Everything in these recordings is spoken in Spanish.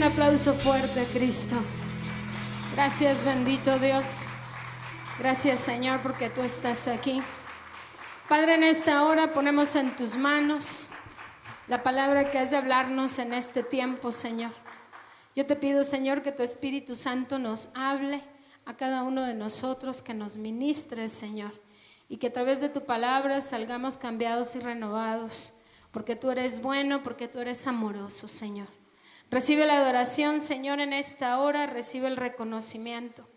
un aplauso fuerte a Cristo. Gracias, bendito Dios. Gracias, Señor, porque tú estás aquí. Padre, en esta hora ponemos en tus manos la palabra que has de hablarnos en este tiempo, Señor. Yo te pido, Señor, que tu Espíritu Santo nos hable a cada uno de nosotros, que nos ministres, Señor, y que a través de tu palabra salgamos cambiados y renovados, porque tú eres bueno, porque tú eres amoroso, Señor. Recibe la adoración, Señor, en esta hora, recibe el reconocimiento.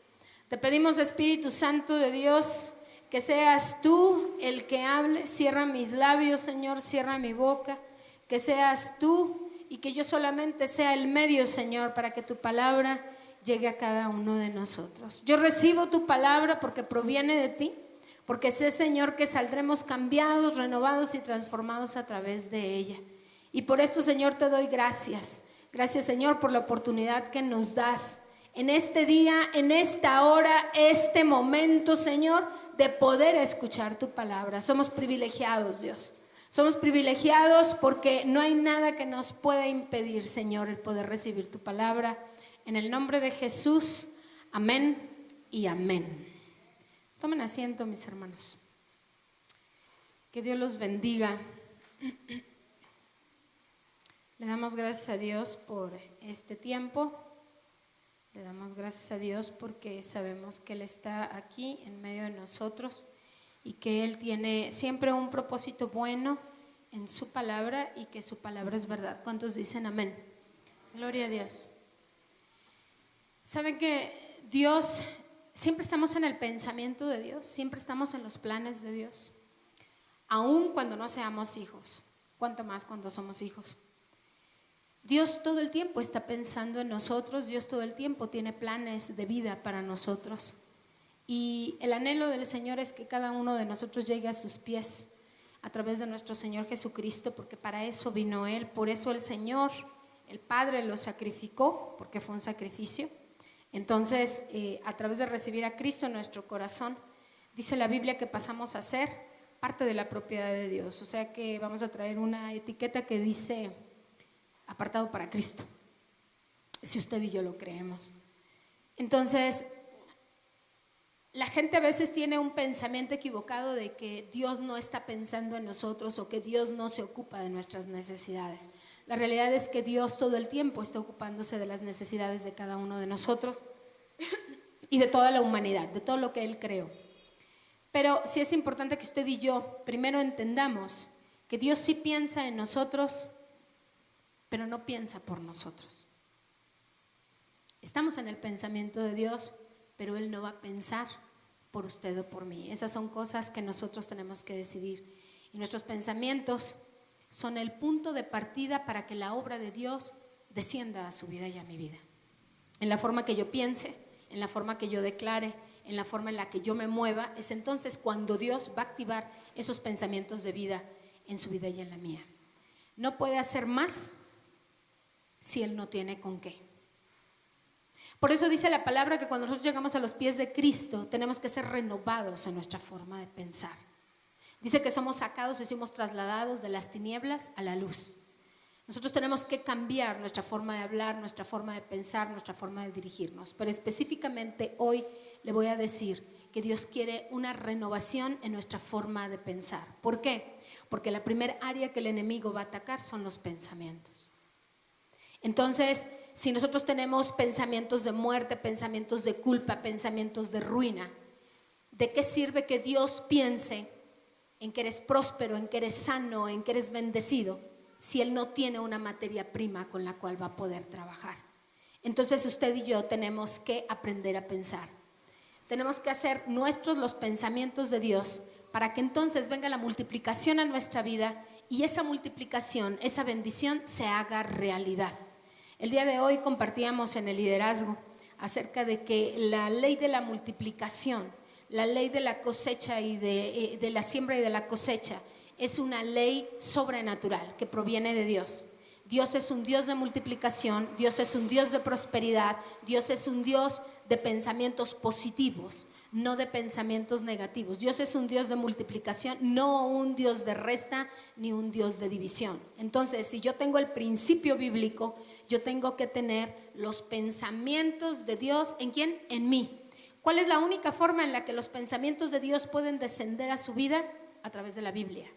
Te pedimos, Espíritu Santo de Dios, que seas tú el que hable. Cierra mis labios, Señor, cierra mi boca, que seas tú y que yo solamente sea el medio, Señor, para que tu palabra llegue a cada uno de nosotros. Yo recibo tu palabra porque proviene de ti, porque sé, Señor, que saldremos cambiados, renovados y transformados a través de ella. Y por esto, Señor, te doy gracias. Gracias, Señor, por la oportunidad que nos das en este día, en esta hora, este momento, Señor, de poder escuchar tu palabra. Somos privilegiados, Dios. Somos privilegiados porque no hay nada que nos pueda impedir, Señor, el poder recibir tu palabra. En el nombre de Jesús, amén y amén. Tomen asiento, mis hermanos. Que Dios los bendiga. Le damos gracias a Dios por este tiempo. Le damos gracias a Dios porque sabemos que Él está aquí en medio de nosotros y que Él tiene siempre un propósito bueno en su palabra y que su palabra es verdad. ¿Cuántos dicen amén? Gloria a Dios. ¿Saben que Dios, siempre estamos en el pensamiento de Dios, siempre estamos en los planes de Dios? Aun cuando no seamos hijos, ¿cuánto más cuando somos hijos? Dios todo el tiempo está pensando en nosotros, Dios todo el tiempo tiene planes de vida para nosotros. Y el anhelo del Señor es que cada uno de nosotros llegue a sus pies a través de nuestro Señor Jesucristo, porque para eso vino Él, por eso el Señor, el Padre lo sacrificó, porque fue un sacrificio. Entonces, a través de recibir a Cristo en nuestro corazón, dice la Biblia que pasamos a ser parte de la propiedad de Dios. O sea que vamos a traer una etiqueta que dice apartado para Cristo, si usted y yo lo creemos. Entonces, la gente a veces tiene un pensamiento equivocado de que Dios no está pensando en nosotros o que Dios no se ocupa de nuestras necesidades. La realidad es que Dios todo el tiempo está ocupándose de las necesidades de cada uno de nosotros y de toda la humanidad, de todo lo que Él creó. Pero sí es importante que usted y yo primero entendamos que Dios sí piensa en nosotros, pero no piensa por nosotros. Estamos en el pensamiento de Dios, pero Él no va a pensar por usted o por mí. Esas son cosas que nosotros tenemos que decidir. Y nuestros pensamientos son el punto de partida para que la obra de Dios descienda a su vida y a mi vida. En la forma que yo piense, en la forma que yo declare, en la forma en la que yo me mueva, es entonces cuando Dios va a activar esos pensamientos de vida en su vida y en la mía. No puede hacer más si Él no tiene con qué. Por eso dice la palabra que cuando nosotros llegamos a los pies de Cristo tenemos que ser renovados en nuestra forma de pensar. Dice que somos sacados y somos trasladados de las tinieblas a la luz. Nosotros tenemos que cambiar nuestra forma de hablar, nuestra forma de pensar, nuestra forma de dirigirnos. Pero específicamente hoy le voy a decir que Dios quiere una renovación en nuestra forma de pensar. ¿Por qué? Porque la primera área que el enemigo va a atacar son los pensamientos. Entonces, si nosotros tenemos pensamientos de muerte, pensamientos de culpa, pensamientos de ruina, ¿de qué sirve que Dios piense en que eres próspero, en que eres sano, en que eres bendecido, si Él no tiene una materia prima con la cual va a poder trabajar? Entonces usted y yo tenemos que aprender a pensar. Tenemos que hacer nuestros los pensamientos de Dios para que entonces venga la multiplicación a nuestra vida y esa multiplicación, esa bendición se haga realidad. El día de hoy compartíamos en el liderazgo acerca de que la ley de la multiplicación, la ley de la cosecha y de la siembra y de la cosecha es una ley sobrenatural que proviene de Dios. Dios es un Dios de multiplicación, Dios es un Dios de prosperidad, Dios es un Dios de pensamientos positivos. no de pensamientos negativos. Dios es un Dios de multiplicación, no un Dios de resta ni un Dios de división. Entonces, si yo tengo el principio bíblico, yo tengo que tener los pensamientos de Dios, ¿en quién? En mí. ¿Cuál es la única forma en la que los pensamientos de Dios pueden descender a su vida? A través de la Biblia.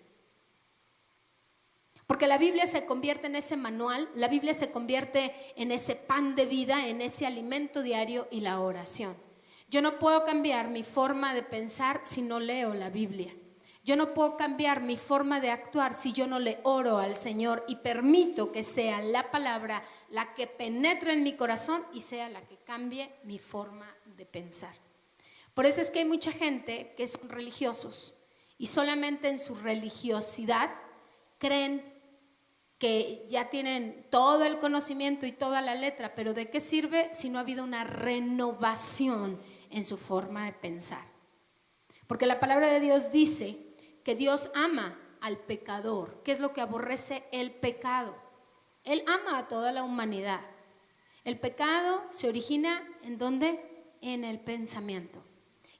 Porque la Biblia se convierte en ese manual, la Biblia se convierte en ese pan de vida, en ese alimento diario y la oración. Yo no puedo cambiar mi forma de pensar si no leo la Biblia. Yo no puedo cambiar mi forma de actuar si yo no le oro al Señor y permito que sea la palabra la que penetre en mi corazón y sea la que cambie mi forma de pensar. Por eso es que hay mucha gente que son religiosos y solamente en su religiosidad creen que ya tienen todo el conocimiento y toda la letra, pero ¿de qué sirve si no ha habido una renovación en su forma de pensar? Porque la palabra de Dios dice que Dios ama al pecador. ¿Qué es lo que aborrece? El pecado. Él ama a toda la humanidad. El pecado se origina ¿en dónde? En el pensamiento.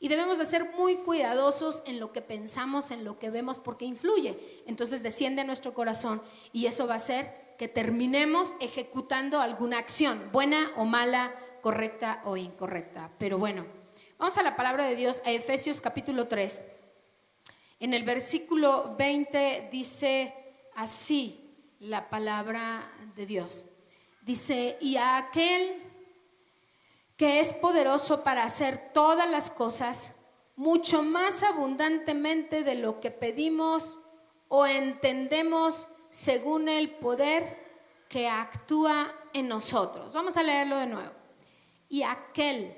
Y debemos de ser muy cuidadosos en lo que pensamos, en lo que vemos, porque influye. Entonces desciende a nuestro corazón y eso va a hacer que terminemos ejecutando alguna acción, buena o mala, correcta o incorrecta. Pero bueno, vamos a la palabra de Dios, a Efesios capítulo 3. En el versículo 20 dice así la palabra de Dios. Dice, y a aquel que es poderoso para hacer todas las cosas mucho más abundantemente de lo que pedimos o entendemos según el poder que actúa en nosotros. Vamos a leerlo de nuevo. Y aquel,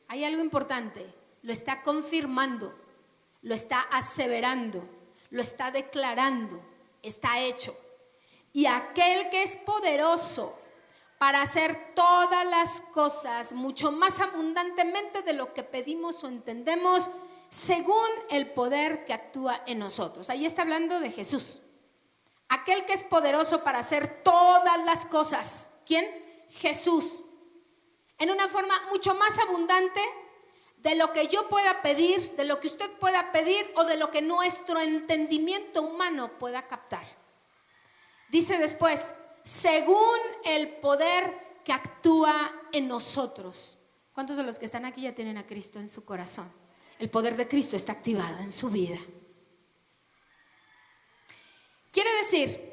hay algo importante, lo está confirmando, lo está aseverando, lo está declarando, está hecho. Y aquel que es poderoso para hacer todas las cosas mucho más abundantemente de lo que pedimos o entendemos, según el poder que actúa en nosotros. Ahí está hablando de Jesús. Aquel que es poderoso para hacer todas las cosas. ¿Quién? Jesús. En una forma mucho más abundante de lo que yo pueda pedir, de lo que usted pueda pedir o de lo que nuestro entendimiento humano pueda captar. Dice después, según el poder que actúa en nosotros. ¿Cuántos de los que están aquí ya tienen a Cristo en su corazón? El poder de Cristo está activado en su vida. Quiere decir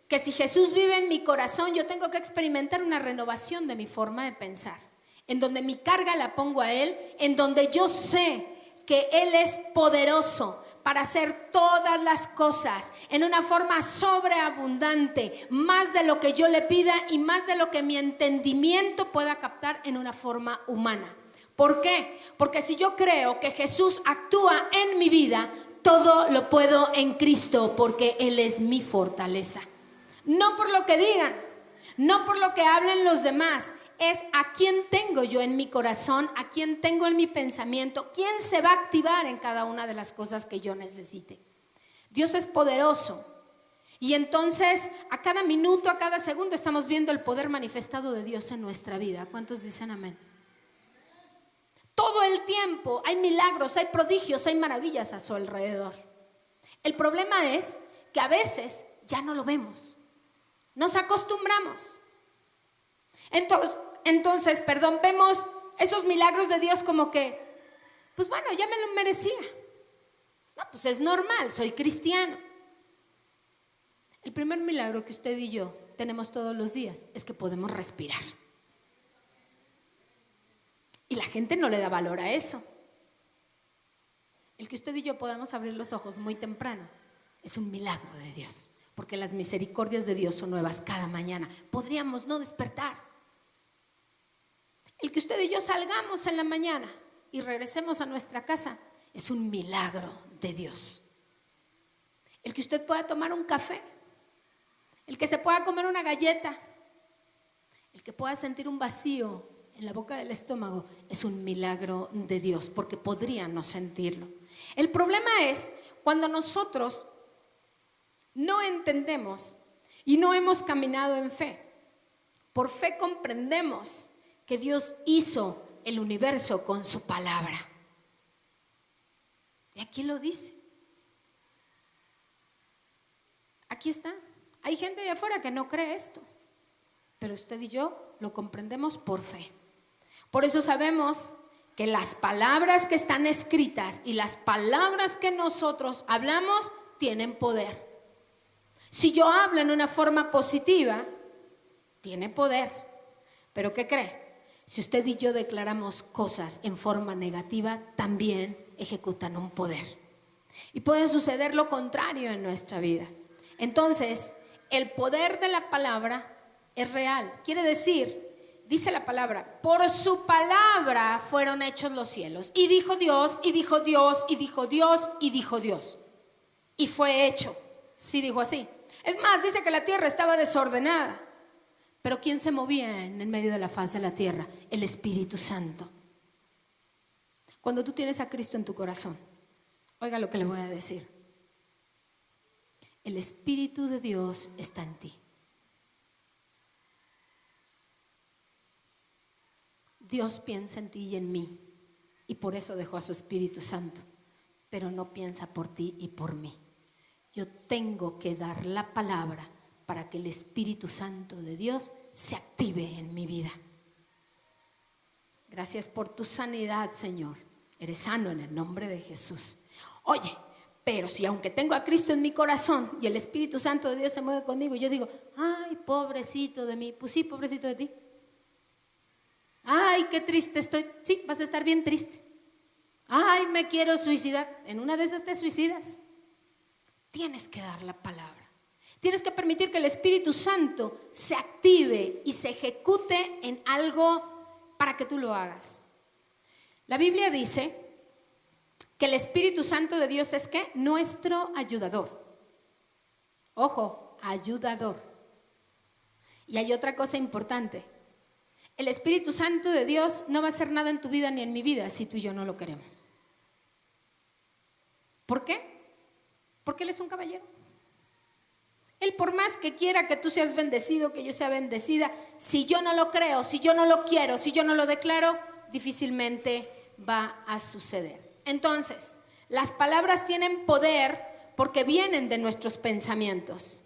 que si Jesús vive en mi corazón, yo tengo que experimentar una renovación de mi forma de pensar, en donde mi carga la pongo a Él, en donde yo sé que Él es poderoso para hacer todas las cosas en una forma sobreabundante, más de lo que yo le pida y más de lo que mi entendimiento pueda captar en una forma humana. ¿Por qué? Porque si yo creo que Jesús actúa en mi vida, todo lo puedo en Cristo, porque Él es mi fortaleza. No por lo que digan, no por lo que hablen los demás, es a quién tengo yo en mi corazón, a quién tengo en mi pensamiento, quién se va a activar en cada una de las cosas que yo necesite. Dios es poderoso y entonces a cada minuto, a cada segundo estamos viendo el poder manifestado de Dios en nuestra vida. ¿Cuántos dicen amén? Todo el tiempo hay milagros, hay prodigios, hay maravillas a su alrededor. El problema es que a veces ya no lo vemos, nos acostumbramos. Entonces, vemos esos milagros de Dios como que, pues bueno, ya me lo merecía. No, pues es normal, soy cristiano. El primer milagro que usted y yo tenemos todos los días es que podemos respirar. Y la gente no le da valor a eso. El que usted y yo podamos abrir los ojos muy temprano es un milagro de Dios, porque las misericordias de Dios son nuevas cada mañana. Podríamos no despertar. El que usted y yo salgamos en la mañana y regresemos a nuestra casa es un milagro de Dios. El que usted pueda tomar un café, el que se pueda comer una galleta, el que pueda sentir un vacío en la boca del estómago es un milagro de Dios, porque podría no sentirlo. El problema es cuando nosotros no entendemos y no hemos caminado en fe. Por fe comprendemos que Dios hizo el universo con su palabra. Y aquí lo dice. Aquí está. Hay gente de afuera que no cree esto, pero usted y yo lo comprendemos por fe. Por eso sabemos que las palabras que están escritas y las palabras que nosotros hablamos tienen poder. Si yo hablo en una forma positiva, tiene poder. ¿Pero qué cree? Si usted y yo declaramos cosas en forma negativa, también ejecutan un poder. Y puede suceder lo contrario en nuestra vida. Entonces, el poder de la palabra es real. Quiere decir, dice la palabra, por su palabra fueron hechos los cielos. Y dijo Dios, y dijo Dios, y dijo Dios, y dijo Dios. Y fue hecho. Sí dijo así. Es más, dice que la tierra estaba desordenada. Pero ¿quién se movía en medio de la faz de la tierra? El Espíritu Santo. Cuando tú tienes a Cristo en tu corazón, oiga lo que le voy a decir. El Espíritu de Dios está en ti. Dios piensa en ti y en mí, y por eso dejó a su Espíritu Santo, pero no piensa por ti y por mí. Yo tengo que dar la palabra para que el Espíritu Santo de Dios se active en mi vida. Gracias por tu sanidad, Señor. Eres sano en el nombre de Jesús. Oye, pero si aunque tengo a Cristo en mi corazón y el Espíritu Santo de Dios se mueve conmigo, yo digo, ay, pobrecito de mí. Pues sí, pobrecito de ti. Ay, qué triste estoy. Sí, vas a estar bien triste. Ay, me quiero suicidar. En una de esas te suicidas. Tienes que dar la palabra. Tienes que permitir que el Espíritu Santo se active y se ejecute en algo para que tú lo hagas. La Biblia dice que el Espíritu Santo de Dios es ¿qué? Nuestro ayudador. Ojo, ayudador. Y hay otra cosa importante. El Espíritu Santo de Dios no va a hacer nada en tu vida ni en mi vida si tú y yo no lo queremos. ¿Por qué? Porque Él es un caballero. Él, por más que quiera que tú seas bendecido, que yo sea bendecida, si yo no lo creo, si yo no lo quiero, si yo no lo declaro, difícilmente va a suceder. Entonces, las palabras tienen poder porque vienen de nuestros pensamientos.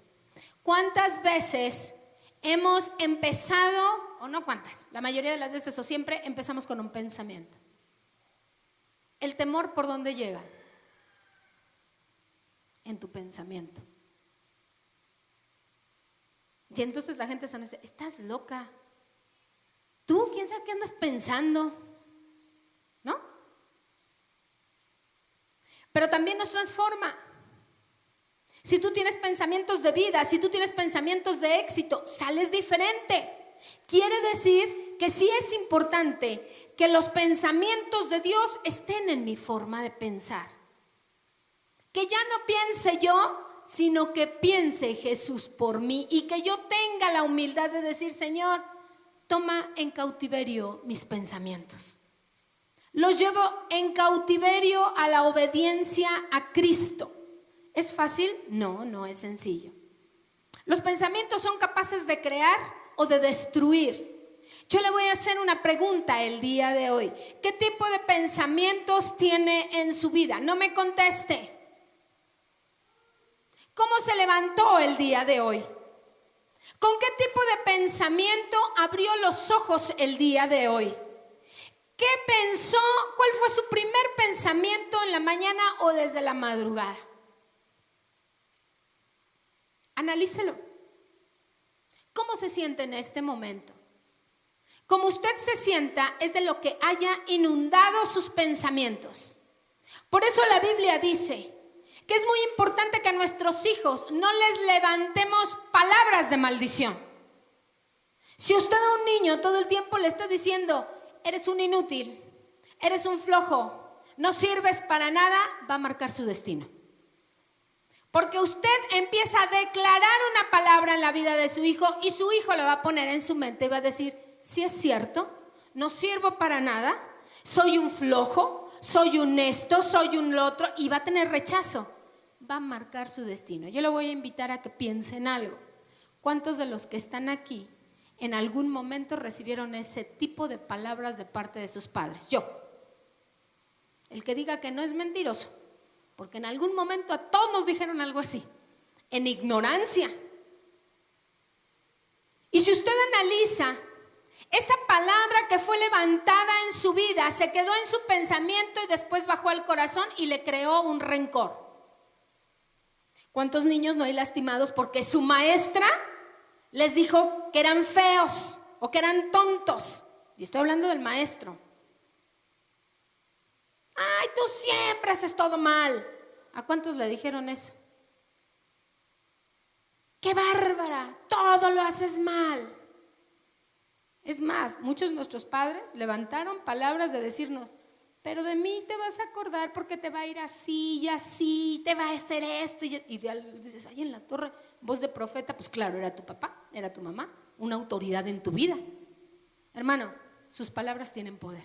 ¿Cuántas veces hemos empezado, o no cuántas, la mayoría de las veces o siempre empezamos con un pensamiento? El temor, ¿por dónde llega? En tu pensamiento. Y entonces la gente se nos dice, estás loca. ¿Tú quién sabe qué andas pensando? ¿No? Pero también nos transforma. Si tú tienes pensamientos de vida, si tú tienes pensamientos de éxito, sales diferente. Quiere decir que sí es importante que los pensamientos de Dios estén en mi forma de pensar. Que ya no piense yo, sino que piense Jesús por mí y que yo tenga la humildad de decir, Señor, toma en cautiverio mis pensamientos. Los llevo en cautiverio a la obediencia a Cristo. ¿Es fácil? No, no es sencillo. Los pensamientos son capaces de crear o de destruir. Yo le voy a hacer una pregunta el día de hoy. ¿Qué tipo de pensamientos tiene en su vida? No me conteste. ¿Cómo se levantó el día de hoy? ¿Con qué tipo de pensamiento abrió los ojos el día de hoy? ¿Qué pensó? ¿Cuál fue su primer pensamiento en la mañana o desde la madrugada? Analícelo. ¿Cómo se siente en este momento? Como usted se sienta es de lo que haya inundado sus pensamientos. Por eso la Biblia dice que es muy importante que a nuestros hijos no les levantemos palabras de maldición. Si usted a un niño todo el tiempo le está diciendo, eres un inútil, eres un flojo, no sirves para nada, va a marcar su destino. Porque usted empieza a declarar una palabra en la vida de su hijo y su hijo la va a poner en su mente y va a decir, sí es cierto, no sirvo para nada, soy un flojo, soy un esto, soy un lo otro, y va a tener rechazo. Va a marcar su destino. Yo le voy a invitar a que piense en algo. ¿Cuántos de los que están aquí en algún momento recibieron ese tipo de palabras de parte de sus padres? Yo. El que diga que no es mentiroso. porque en algún momento a todos nos dijeron algo así, en ignorancia. Y si usted analiza, esa palabra que fue levantada en su vida se quedó en su pensamiento y después bajó al corazón y le creó un rencor. ¿Cuántos niños no hay lastimados porque su maestra les dijo que eran feos o que eran tontos? Y estoy hablando del maestro. Ay, tú siempre haces todo mal. ¿A cuántos le dijeron eso? ¡Qué bárbara! Todo lo haces mal. Es más, muchos de nuestros padres levantaron palabras de decirnos, pero de mí te vas a acordar porque te va a ir así y así, te va a hacer esto. Y dices, ay, en la torre, voz de profeta, pues claro, era tu papá, era tu mamá, una autoridad en tu vida. Hermano, sus palabras tienen poder,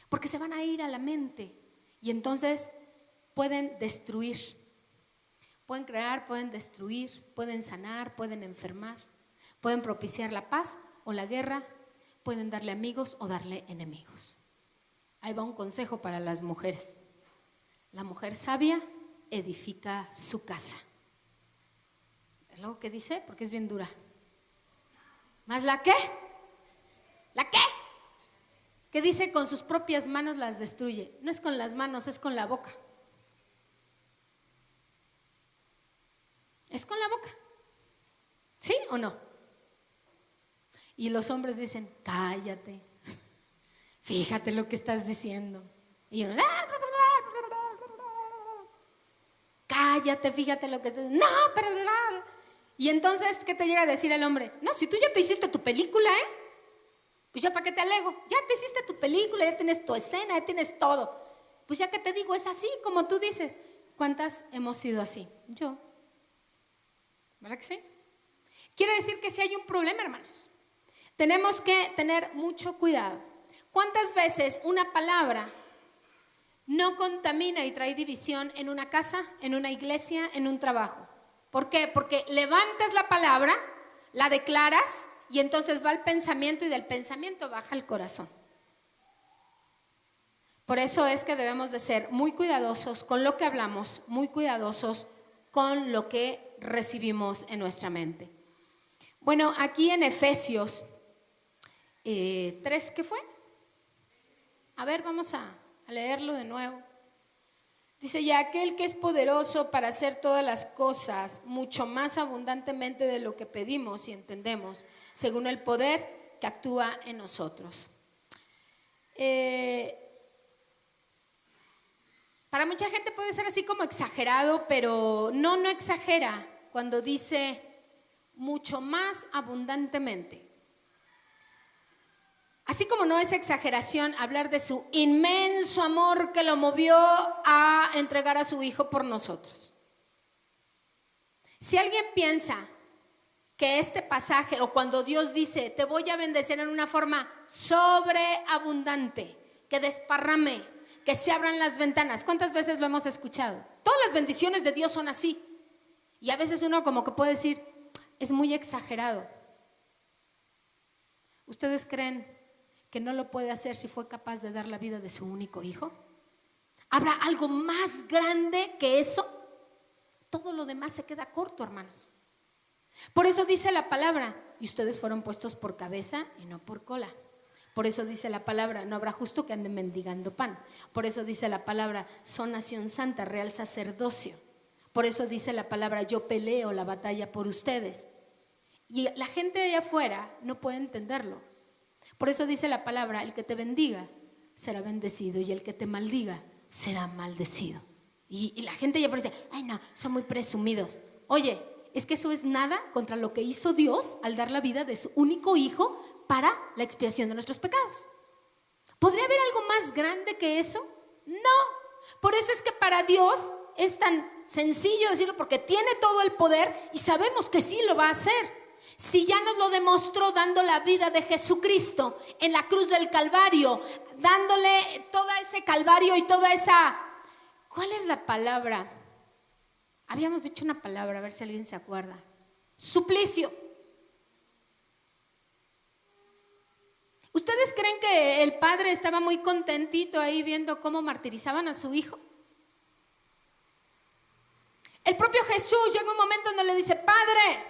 porque se van a ir a la mente y entonces pueden destruir, pueden crear, pueden destruir, pueden sanar, pueden enfermar, pueden propiciar la paz o la guerra, pueden darle amigos o darle enemigos. Ahí va un consejo para las mujeres. La mujer sabia edifica su casa. ¿Es lo que dice? Porque es bien dura. ¿Más la qué? ¿La qué? Que dice con sus propias manos las destruye. No es con las manos, es con la boca. Es con la boca. ¿Sí o no? Y los hombres dicen, cállate. Fíjate lo que estás diciendo. Y yo, cállate, fíjate lo que estás diciendo. No, pero... Y entonces, ¿qué te llega a decir el hombre? No, si tú ya te hiciste tu película, pues ya para qué te alego. Ya te hiciste tu película, ya tienes tu escena, ya tienes todo. Pues ya que te digo, es así como tú dices. ¿Cuántas hemos sido así? Yo. ¿Verdad que sí? Quiere decir que si hay un problema, hermanos, tenemos que tener mucho cuidado. ¿Cuántas veces una palabra no contamina y trae división en una casa, en una iglesia, en un trabajo? ¿Por qué? Porque levantas la palabra, la declaras y entonces va al pensamiento y del pensamiento baja al corazón. Por eso es que debemos de ser muy cuidadosos con lo que hablamos, muy cuidadosos con lo que recibimos en nuestra mente. Bueno, aquí en Efesios 3, ¿qué fue? A ver, vamos a leerlo de nuevo. Dice, ya aquel que es poderoso para hacer todas las cosas mucho más abundantemente de lo que pedimos y entendemos, según el poder que actúa en nosotros. Para mucha gente puede ser así como exagerado, pero no exagera cuando dice mucho más abundantemente. Así como no es exageración hablar de su inmenso amor que lo movió a entregar a su hijo por nosotros. Si alguien piensa que este pasaje o cuando Dios dice te voy a bendecir en una forma sobreabundante, que desparrame, que se abran las ventanas, ¿cuántas veces lo hemos escuchado? Todas las bendiciones de Dios son así. Y a veces uno como que puede decir, es muy exagerado. ¿Ustedes creen que no lo puede hacer si fue capaz de dar la vida de su único hijo? ¿Habrá algo más grande que eso? Todo lo demás se queda corto, hermanos. Por eso dice la palabra, y ustedes fueron puestos por cabeza y no por cola. Por eso dice la palabra, no habrá justo que ande mendigando pan. Por eso dice la palabra, son nación santa, real sacerdocio. Por eso dice la palabra, yo peleo la batalla por ustedes. Y la gente de allá afuera no puede entenderlo. Por eso dice la palabra, el que te bendiga será bendecido y el que te maldiga será maldecido. Y la gente allá afuera dice, ay no, son muy presumidos. Oye, es que eso es nada contra lo que hizo Dios al dar la vida de su único hijo para la expiación de nuestros pecados. ¿Podría haber algo más grande que eso? No. Por eso es que para Dios es tan sencillo decirlo, porque tiene todo el poder y sabemos que sí lo va a hacer. Si ya nos lo demostró dando la vida de Jesucristo en la cruz del Calvario, dándole todo ese Calvario y toda esa... ¿Cuál es la palabra? Habíamos dicho una palabra, a ver si alguien se acuerda. Suplicio. ¿Ustedes creen que el padre estaba muy contentito ahí viendo cómo martirizaban a su hijo? El propio Jesús llega un momento donde le dice: Padre,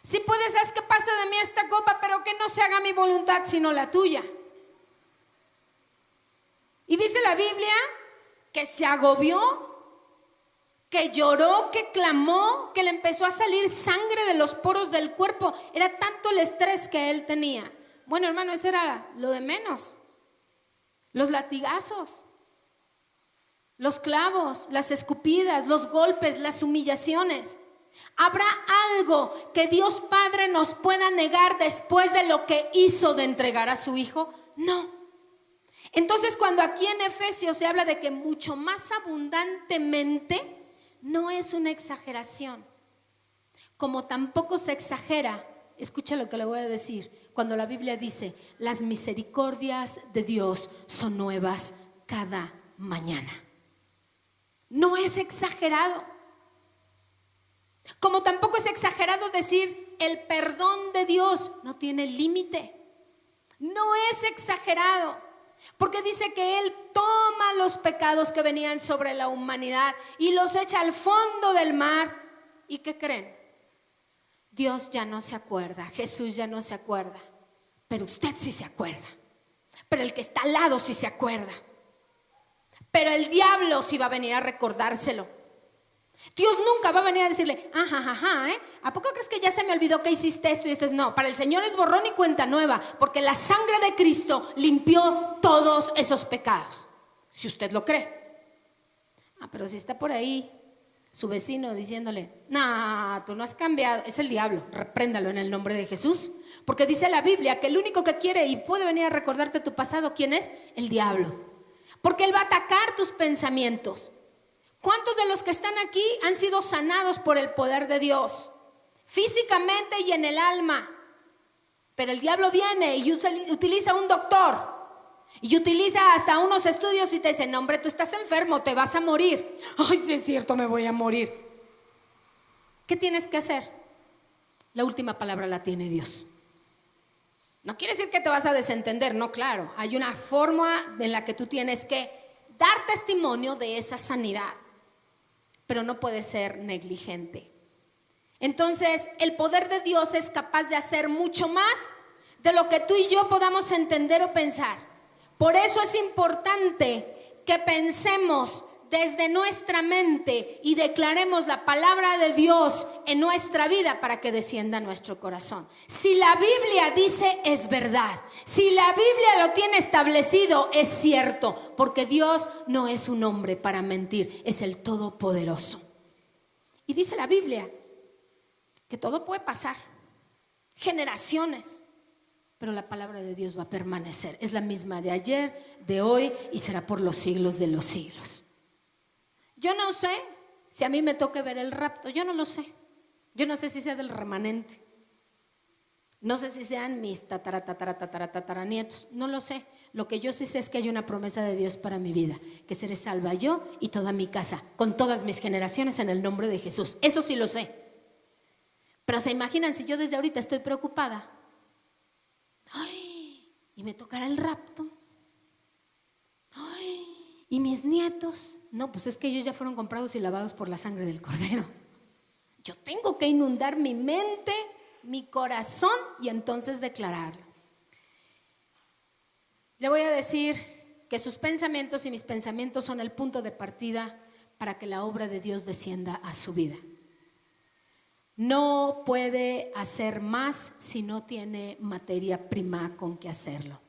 si puedes, haz que pase de mí esta copa, pero que no se haga mi voluntad sino la tuya. Y dice la Biblia que se agobió, que lloró, que clamó, que le empezó a salir sangre de los poros del cuerpo. Era tanto el estrés que él tenía. Bueno, hermano, eso era lo de menos. Los latigazos, los clavos, las escupidas, los golpes, las humillaciones. ¿Habrá algo que Dios Padre nos pueda negar después de lo que hizo de entregar a su Hijo? No. Entonces, cuando aquí en Efesios se habla de que mucho más abundantemente, no es una exageración. Como tampoco se exagera, escucha lo que le voy a decir, cuando la Biblia dice: las misericordias de Dios son nuevas cada mañana. No es exagerado. Como tampoco es exagerado decir: el perdón de Dios no tiene límite. No es exagerado, porque dice que Él toma los pecados que venían sobre la humanidad y los echa al fondo del mar. ¿Y qué creen? Dios ya no se acuerda, Jesús ya no se acuerda, pero usted sí se acuerda, pero el que está al lado sí se acuerda, pero el diablo sí va a venir a recordárselo. Dios nunca va a venir a decirle: ¿a poco crees que ya se me olvidó que hiciste esto y esto? No, para el Señor es borrón y cuenta nueva, porque la sangre de Cristo limpió todos esos pecados, si usted lo cree. Pero si está por ahí su vecino diciéndole: no, tú no has cambiado, es el diablo, repréndalo en el nombre de Jesús, porque dice la Biblia que el único que quiere y puede venir a recordarte tu pasado, ¿quién es? El diablo, porque él va a atacar tus pensamientos. ¿Cuántos de los que están aquí han sido sanados por el poder de Dios? Físicamente y en el alma. Pero el diablo viene y utiliza un doctor y utiliza hasta unos estudios y te dice: no, hombre, tú estás enfermo, te vas a morir. Ay, sí es cierto, me voy a morir. ¿Qué tienes que hacer? La última palabra la tiene Dios. No quiere decir que te vas a desentender, no, claro. Hay una forma en la que tú tienes que dar testimonio de esa sanidad, pero no puedes ser negligente. Entonces, el poder de Dios es capaz de hacer mucho más de lo que tú y yo podamos entender o pensar. Por eso es importante que pensemos desde nuestra mente y declaremos la palabra de Dios en nuestra vida para que descienda a nuestro corazón. Si la Biblia dice, es verdad. Si la Biblia lo tiene establecido, es cierto, porque Dios no es un hombre para mentir, es el Todopoderoso. Y dice la Biblia que todo puede pasar, generaciones, pero la palabra de Dios va a permanecer. Es la misma de ayer, de hoy y será por los siglos de los siglos. Yo no sé si a mí me toque ver el rapto, yo no lo sé. Yo no sé si sea del remanente. No sé si sean mis tataranietos, no lo sé. Lo que yo sí sé es que hay una promesa de Dios para mi vida, que seré salva yo y toda mi casa, con todas mis generaciones en el nombre de Jesús. Eso sí lo sé. Pero se imaginan si yo desde ahorita estoy preocupada. Ay, y me tocará el rapto. Ay, ¿y mis nietos? No, pues es que ellos ya fueron comprados y lavados por la sangre del Cordero. Yo tengo que inundar mi mente, mi corazón y entonces declararlo. Le voy a decir que sus pensamientos y mis pensamientos son el punto de partida para que la obra de Dios descienda a su vida. No puede hacer más si no tiene materia prima con que hacerlo.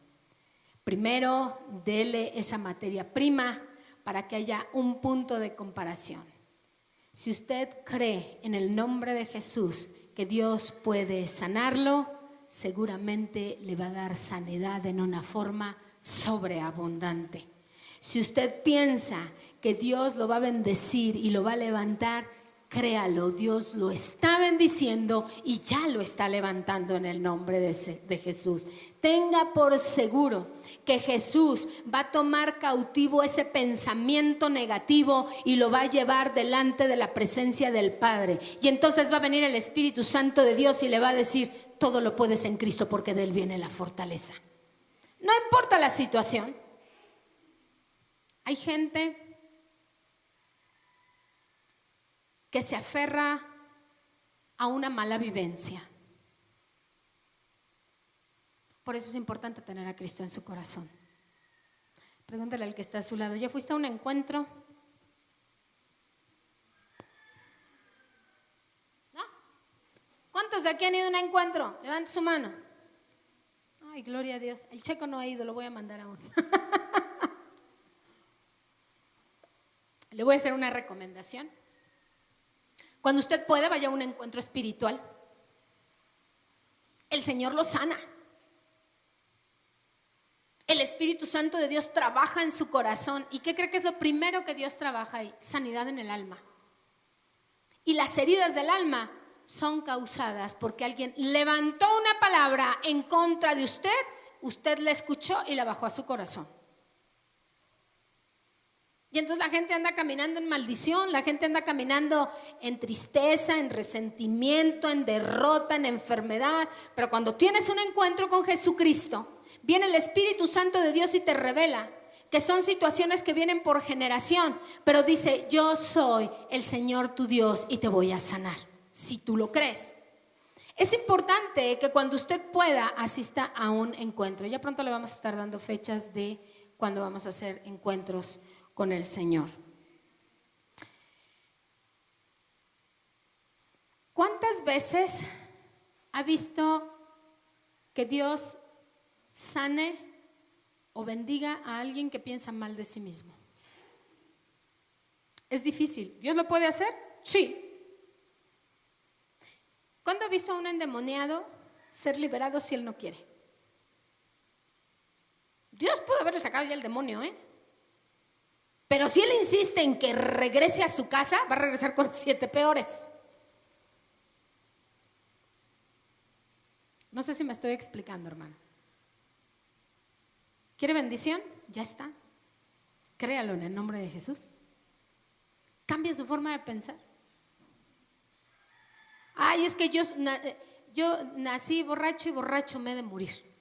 Primero, dele esa materia prima para que haya un punto de comparación. Si usted cree en el nombre de Jesús que Dios puede sanarlo, seguramente le va a dar sanidad en una forma sobreabundante. Si usted piensa que Dios lo va a bendecir y lo va a levantar, créalo, Dios lo está bendiciendo y ya lo está levantando en el nombre de Jesús. Tenga por seguro que Jesús va a tomar cautivo ese pensamiento negativo y lo va a llevar delante de la presencia del Padre. Y entonces va a venir el Espíritu Santo de Dios y le va a decir: todo lo puedes en Cristo, porque de Él viene la fortaleza. No importa la situación. Hay gente que se aferra a una mala vivencia. Por eso es importante tener a Cristo en su corazón. Pregúntale al que está a su lado, ¿ya fuiste a un encuentro? ¿No? ¿Cuántos de aquí han ido a un encuentro? Levante su mano. Ay, gloria a Dios. El Checo no ha ido, lo voy a mandar aún. Le voy a hacer una recomendación. Cuando usted pueda, vaya a un encuentro espiritual. El Señor lo sana. El Espíritu Santo de Dios trabaja en su corazón. ¿Y qué cree que es lo primero que Dios trabaja ahí? Sanidad en el alma. Y las heridas del alma son causadas porque alguien levantó una palabra en contra de usted, usted la escuchó y la bajó a su corazón. Y entonces la gente anda caminando en maldición, la gente anda caminando en tristeza, en resentimiento, en derrota, en enfermedad. Pero cuando tienes un encuentro con Jesucristo, viene el Espíritu Santo de Dios y te revela que son situaciones que vienen por generación, pero dice, yo soy el Señor tu Dios y te voy a sanar, si tú lo crees. Es importante que cuando usted pueda asista a un encuentro. Ya pronto le vamos a estar dando fechas de cuando vamos a hacer encuentros con el Señor. ¿Cuántas veces ha visto que Dios sane o bendiga a alguien que piensa mal de sí mismo? Es difícil. ¿Dios lo puede hacer? Sí. ¿Cuándo ha visto a un endemoniado ser liberado si él no quiere? Dios puede haberle sacado ya el demonio, pero si él insiste en que regrese a su casa, va a regresar con 7 peores. No sé si me estoy explicando, hermano. ¿Quiere bendición? Ya está. Créalo en el nombre de Jesús. Cambia su forma de pensar. Ay, es que yo nací borracho y borracho me he de morir.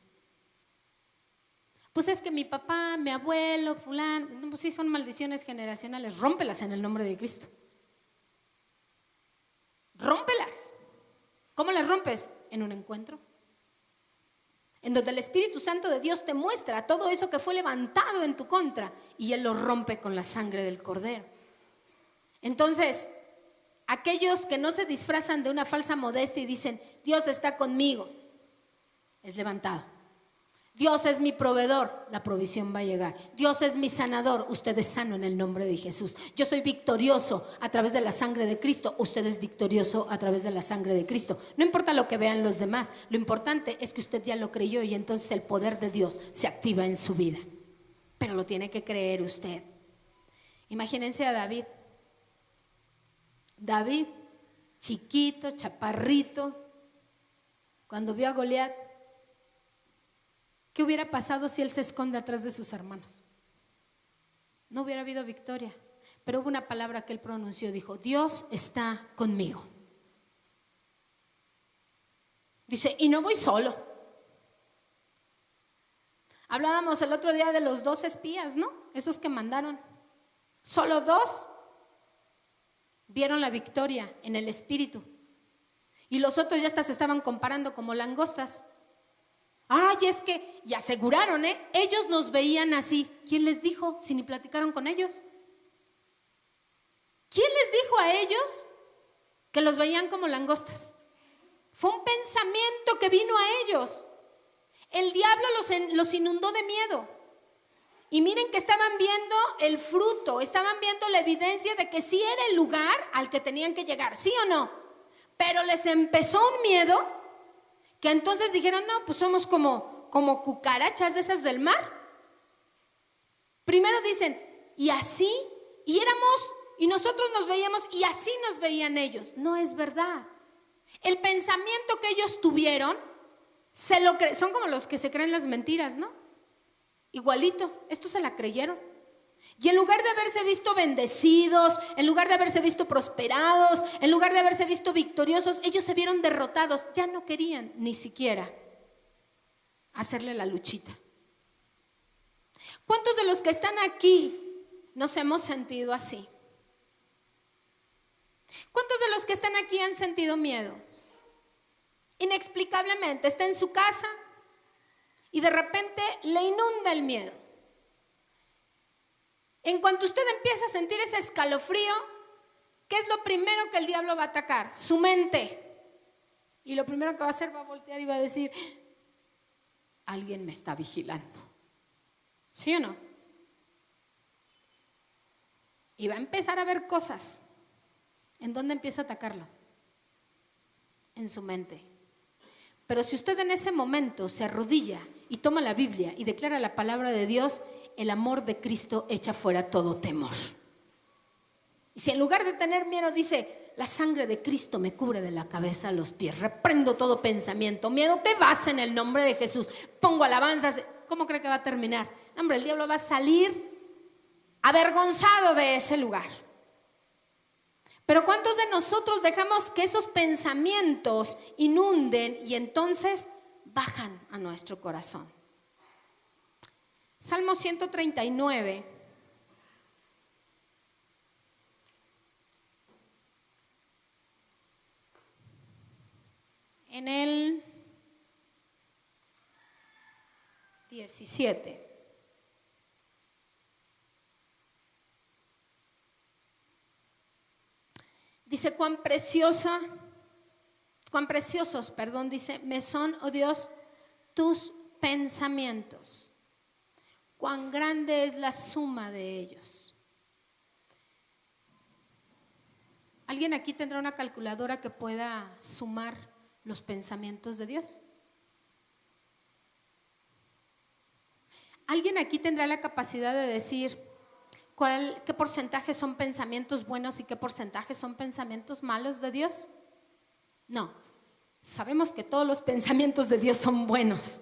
Pues es que mi papá, mi abuelo, fulano, pues sí son maldiciones generacionales. Rómpelas en el nombre de Cristo. Rómpelas. ¿Cómo las rompes? En un encuentro. En donde el Espíritu Santo de Dios te muestra todo eso que fue levantado en tu contra y Él lo rompe con la sangre del Cordero. Entonces, aquellos que no se disfrazan de una falsa modestia y dicen, Dios está conmigo, es levantado. Dios es mi proveedor, la provisión va a llegar. Dios es mi sanador, usted es sano en el nombre de Jesús. Yo soy victorioso a través de la sangre de Cristo, usted es victorioso a través de la sangre de Cristo. No importa lo que vean los demás, lo importante es que usted ya lo creyó y entonces el poder de Dios se activa en su vida. Pero lo tiene que creer usted. Imagínense a David. David, chiquito, chaparrito, cuando vio a Goliat, ¿qué hubiera pasado si él se esconde atrás de sus hermanos? No hubiera habido victoria. Pero hubo una palabra que él pronunció, dijo, Dios está conmigo. Dice, y no voy solo. Hablábamos el otro día de los 2 espías, ¿no? Esos que mandaron. Solo 2 vieron la victoria en el espíritu. Y los otros ya hasta se estaban comparando como langostas. Ay, es que, y aseguraron, ellos nos veían así. ¿Quién les dijo si ni platicaron con ellos? ¿Quién les dijo a ellos que los veían como langostas? Fue un pensamiento que vino a ellos. El diablo los inundó de miedo. Y miren que estaban viendo el fruto, estaban viendo la evidencia de que sí era el lugar al que tenían que llegar, ¿sí o no? Pero les empezó un miedo que entonces dijeron, no, pues somos como cucarachas de esas del mar. Primero dicen, y así, y éramos, y nosotros nos veíamos, y así nos veían ellos. No es verdad. El pensamiento que ellos tuvieron, son como los que se creen las mentiras, ¿no? Igualito, estos se la creyeron. Y en lugar de haberse visto bendecidos, en lugar de haberse visto prosperados, en lugar de haberse visto victoriosos, ellos se vieron derrotados. Ya no querían ni siquiera hacerle la luchita. ¿Cuántos de los que están aquí nos hemos sentido así? ¿Cuántos los que están aquí han sentido miedo? Inexplicablemente, está en su casa y de repente le inunda el miedo. En cuanto usted empieza a sentir ese escalofrío, ¿qué es lo primero que el diablo va a atacar? Su mente. Y lo primero que va a hacer, va a voltear y va a decir, alguien me está vigilando. ¿Sí o no? Y va a empezar a ver cosas. ¿En dónde empieza a atacarlo? En su mente. Pero si usted en ese momento se arrodilla y toma la Biblia y declara la palabra de Dios, el amor de Cristo echa fuera todo temor. Y si en lugar de tener miedo dice, la sangre de Cristo me cubre de la cabeza a los pies, reprendo todo pensamiento, miedo, te vas en el nombre de Jesús, pongo alabanzas, ¿cómo cree que va a terminar? Hombre, el diablo va a salir avergonzado de ese lugar. Pero ¿cuántos de nosotros dejamos que esos pensamientos inunden y entonces bajan a nuestro corazón? Salmo 139. En el 17. Dice, cuán preciosos, dice, me son, oh Dios, tus pensamientos. Cuán grande es la suma de ellos. ¿Alguien aquí tendrá una calculadora que pueda sumar los pensamientos de Dios? ¿Alguien aquí tendrá la capacidad de decir qué porcentaje son pensamientos buenos y qué porcentaje son pensamientos malos de Dios? No, sabemos que todos los pensamientos de Dios son buenos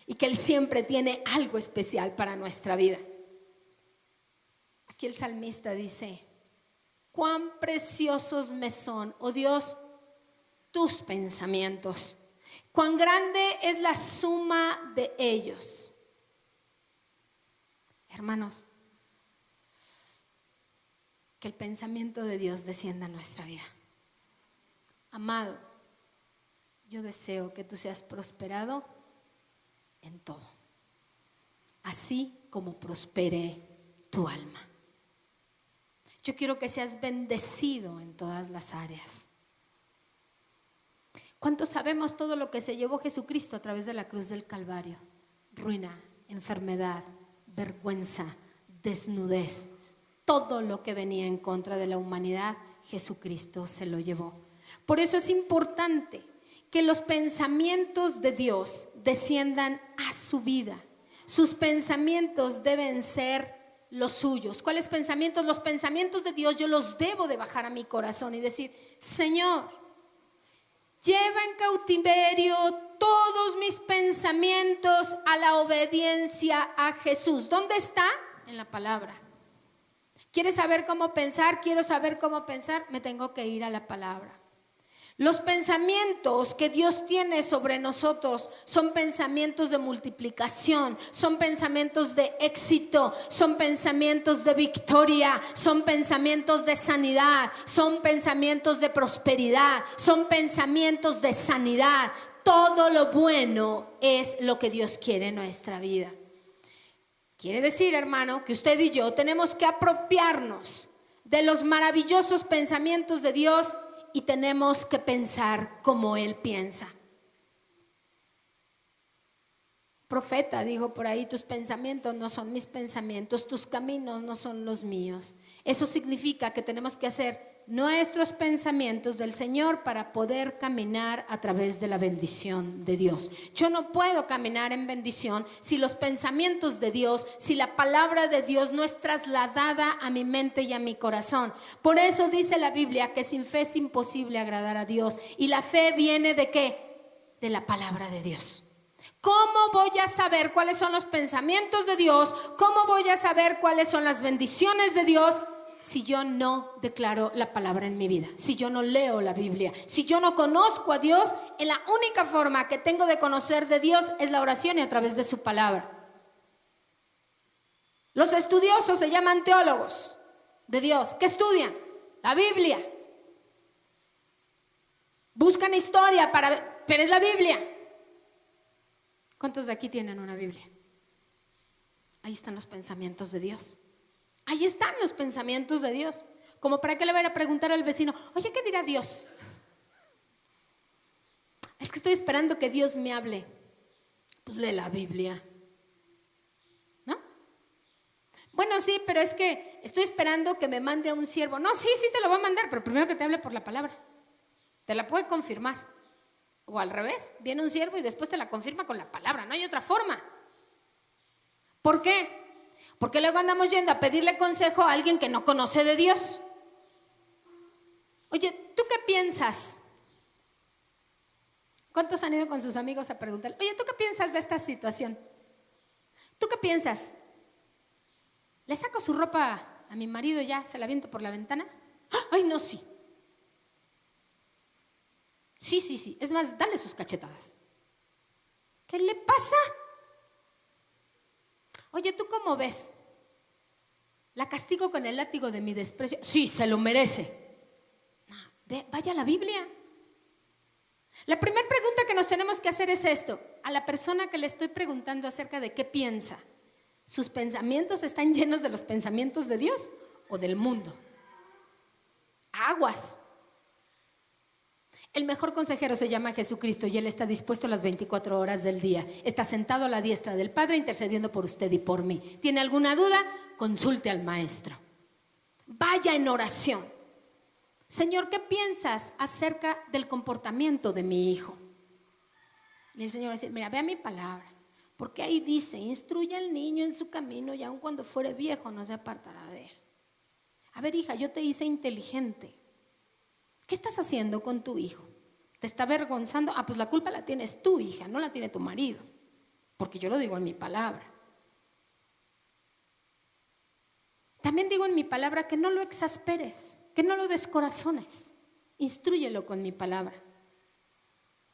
y que Él siempre tiene algo especial para nuestra vida. Aquí el salmista dice, cuán preciosos me son, oh Dios, tus pensamientos, cuán grande es la suma de ellos. Hermanos, que el pensamiento de Dios descienda a nuestra vida. Amado, yo deseo que tú seas prosperado en todo, así como prospere tu alma. Yo quiero que seas bendecido en todas las áreas. ¿Cuántos sabemos todo lo que se llevó Jesucristo a través de la cruz del Calvario? Ruina, enfermedad, vergüenza, desnudez, todo lo que venía en contra de la humanidad, Jesucristo se lo llevó. Por eso es importante que los pensamientos de Dios desciendan a su vida. Sus pensamientos deben ser los suyos. ¿Cuáles pensamientos? Los pensamientos de Dios yo los debo de bajar a mi corazón y decir, Señor, lleva en cautiverio todos mis pensamientos a la obediencia a Jesús. ¿Dónde está? En la palabra. ¿Quieres saber cómo pensar? Quiero saber cómo pensar. Me tengo que ir a la palabra. Los pensamientos que Dios tiene sobre nosotros son pensamientos de multiplicación, son pensamientos de éxito, son pensamientos de victoria, son pensamientos de sanidad, son pensamientos de prosperidad, son pensamientos de sanidad. Todo lo bueno es lo que Dios quiere en nuestra vida. Quiere decir, hermano, que usted y yo tenemos que apropiarnos de los maravillosos pensamientos de Dios y tenemos que pensar como Él piensa. Profeta dijo por ahí, tus pensamientos no son mis pensamientos, tus caminos no son los míos. Eso significa que tenemos que hacer nuestros pensamientos del Señor para poder caminar a través de la bendición de Dios. Yo no puedo caminar en bendición si los pensamientos de Dios, si la palabra de Dios no es trasladada a mi mente y a mi corazón. Por eso dice la Biblia que sin fe es imposible agradar a Dios. ¿Y la fe viene de qué? De la palabra de Dios. ¿Cómo voy a saber cuáles son los pensamientos de Dios? ¿Cómo voy a saber cuáles son las bendiciones de Dios? Si yo no declaro la palabra en mi vida, si yo no leo la Biblia, si yo no conozco a Dios, en la única forma que tengo de conocer de Dios es la oración y a través de su palabra. Los estudiosos se llaman teólogos de Dios. ¿Qué estudian? La Biblia. Buscan historia pero es la Biblia. ¿Cuántos de aquí tienen una Biblia? Ahí están los pensamientos de Dios. Ahí están los pensamientos de Dios. Como para qué le voy a preguntar al vecino, oye, ¿qué dirá Dios? Es que estoy esperando que Dios me hable. Pues lee la Biblia, ¿no? Bueno, sí, pero es que estoy esperando que me mande a un siervo. No, sí te lo va a mandar, pero primero que te hable por la palabra. Te la puede confirmar. O al revés, viene un siervo y después te la confirma con la palabra. No hay otra forma. ¿Por qué? Porque luego andamos yendo a pedirle consejo a alguien que no conoce de Dios. Oye, ¿tú qué piensas? ¿Cuántos han ido con sus amigos a preguntarle, oye, ¿tú qué piensas de esta situación? ¿Tú qué piensas? ¿Le saco su ropa a mi marido y ya se la aviento por la ventana? ¡Ay, no, sí! Sí. Es más, dale sus cachetadas. ¿Qué le pasa? Oye, ¿tú cómo ves? ¿La castigo con el látigo de mi desprecio? Sí, se lo merece. Vaya a la Biblia. La primera pregunta que nos tenemos que hacer es esto. A la persona que le estoy preguntando acerca de qué piensa, ¿sus pensamientos están llenos de los pensamientos de Dios o del mundo? Aguas. El mejor consejero se llama Jesucristo y Él está dispuesto las 24 horas del día. Está sentado a la diestra del Padre intercediendo por usted y por mí. ¿Tiene alguna duda? Consulte al Maestro. Vaya en oración. Señor, ¿qué piensas acerca del comportamiento de mi hijo? Y el Señor va a decir, mira, vea mi palabra, porque ahí dice, instruye al niño en su camino y aun cuando fuere viejo no se apartará de él. A ver, hija, yo te hice inteligente. ¿Qué estás haciendo con tu hijo? ¿Te está avergonzando? Pues la culpa la tienes tú, hija, no la tiene tu marido, porque yo lo digo en mi palabra. También digo en mi palabra que no lo exasperes, que no lo descorazones. Instrúyelo con mi palabra.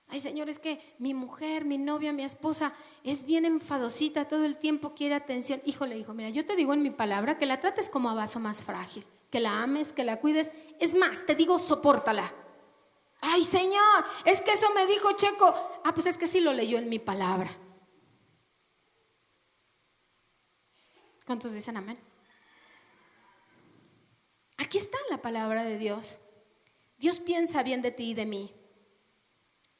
Ay, Señor, es que mi mujer, mi novia, mi esposa es bien enfadosita, todo el tiempo quiere atención. Híjole, hijo, mira, yo te digo en mi palabra que la trates como a vaso más frágil, que la ames, que la cuides. Es más, te digo, sopórtala. Ay, Señor, es que eso me dijo Checo. Pues es que sí lo leyó en mi palabra. ¿Cuántos dicen amén? Aquí está la palabra de Dios. Dios piensa bien de ti y de mí.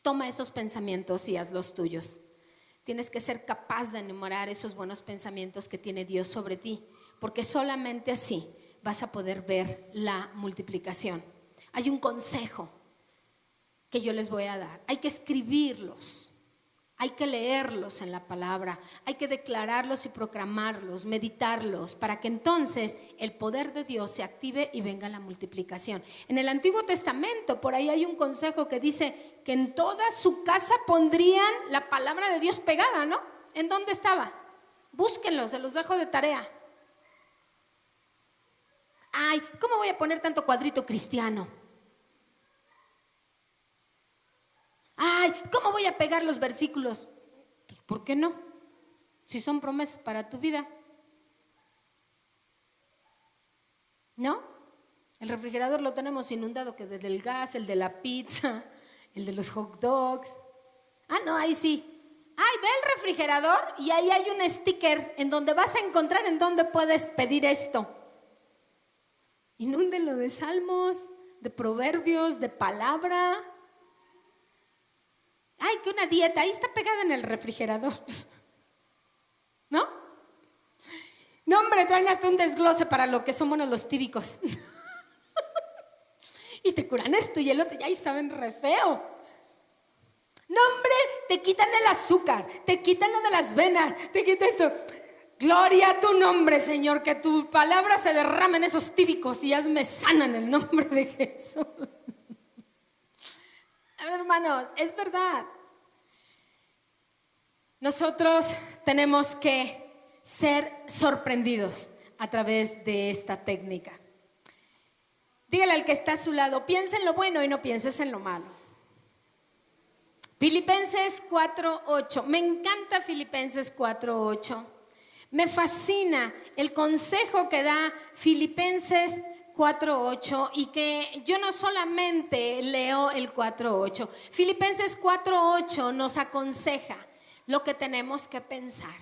Toma esos pensamientos y hazlos tuyos. Tienes que ser capaz de enumerar esos buenos pensamientos que tiene Dios sobre ti, porque solamente así vas a poder ver la multiplicación. Hay un consejo que yo les voy a dar. Hay que escribirlos. Hay que leerlos en la palabra, hay que declararlos y proclamarlos, meditarlos, para que entonces el poder de Dios se active y venga la multiplicación. En el Antiguo Testamento, por ahí hay un consejo que dice que en toda su casa pondrían la palabra de Dios pegada, ¿no? ¿En dónde estaba? Búsquenlo, se los dejo de tarea. Ay, ¿cómo voy a poner tanto cuadrito cristiano? Ay, ¿cómo voy a pegar los versículos? Pues, ¿por qué no? Si son promesas para tu vida. ¿No? El refrigerador lo tenemos inundado, que desde el gas, el de la pizza, el de los hot dogs. No, ahí sí. Ay, ve el refrigerador y ahí hay un sticker en donde vas a encontrar en donde puedes pedir esto. Inúndenlo de salmos, de proverbios, de palabra. Ay, que una dieta, ahí está pegada en el refrigerador. ¿No? No, hombre, traen hasta un desglose para lo que son buenos los tíbicos. Y te curan esto y el otro, y ahí saben re feo. No, hombre, te quitan el azúcar, te quitan lo de las venas, te quitan esto. Gloria a tu nombre, Señor, que tu palabra se derrame en esos tíbicos y hazme sana en el nombre de Jesús. Hermanos, es verdad. Nosotros tenemos que ser sorprendidos a través de esta técnica. Dígale al que está a su lado, piensa en lo bueno y no pienses en lo malo. Filipenses 4:8. Me encanta Filipenses 4:8. Me fascina el consejo que da Filipenses 4:8 y que yo no solamente leo el 4:8. Filipenses 4:8 nos aconseja lo que tenemos que pensar.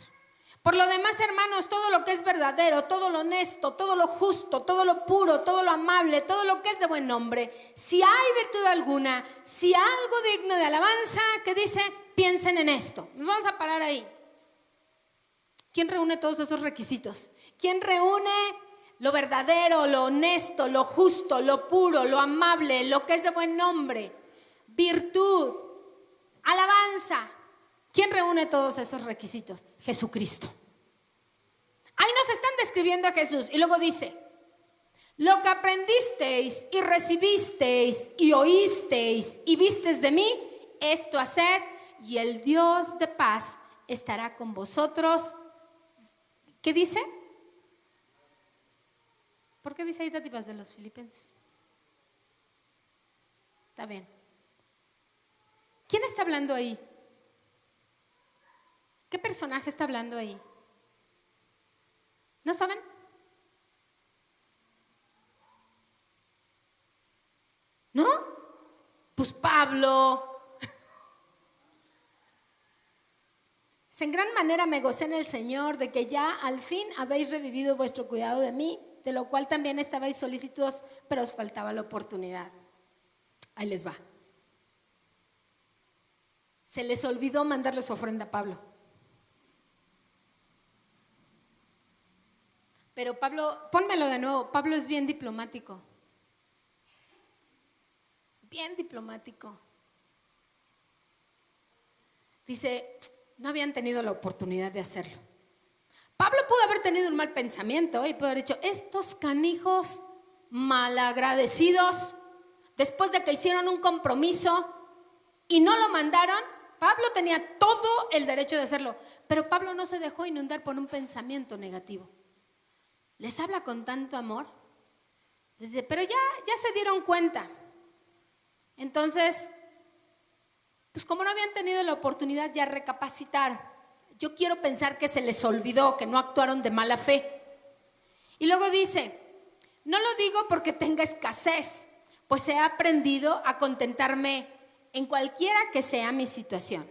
Por lo demás, hermanos, todo lo que es verdadero, todo lo honesto, todo lo justo, todo lo puro, todo lo amable, todo lo que es de buen nombre, si hay virtud alguna, si hay algo digno de alabanza, que dice, piensen en esto. Nos vamos a parar ahí. ¿Quién reúne todos esos requisitos? ¿Quién reúne lo verdadero, lo honesto, lo justo, lo puro, lo amable, lo que es de buen nombre, virtud, alabanza? ¿Quién reúne todos esos requisitos? Jesucristo. Ahí nos están describiendo a Jesús y luego dice, lo que aprendisteis y recibisteis y oísteis y visteis de mí, esto haced y el Dios de paz estará con vosotros. ¿Qué dice? ¿Por qué dice ahí dátivas de los filipenses? Está bien. ¿Quién está hablando ahí? ¿Qué personaje está hablando ahí? ¿No saben? ¿No? Pues Pablo. En gran manera me gocé en el Señor de que ya al fin habéis revivido vuestro cuidado de mí, de lo cual también estabais solícitos, pero os faltaba la oportunidad. Ahí les va. Se les olvidó mandarles ofrenda a Pablo. Pero Pablo, pónmelo de nuevo, Pablo es bien diplomático. Bien diplomático. Dice, no habían tenido la oportunidad de hacerlo. Pablo pudo haber tenido un mal pensamiento y pudo haber dicho, estos canijos malagradecidos, después de que hicieron un compromiso y no lo mandaron, Pablo tenía todo el derecho de hacerlo, pero Pablo no se dejó inundar por un pensamiento negativo. Les habla con tanto amor. Dice, pero ya se dieron cuenta. Entonces, pues como no habían tenido la oportunidad ya recapacitar, yo quiero pensar que se les olvidó, que no actuaron de mala fe. Y luego dice, no lo digo porque tenga escasez, pues he aprendido a contentarme en cualquiera que sea mi situación.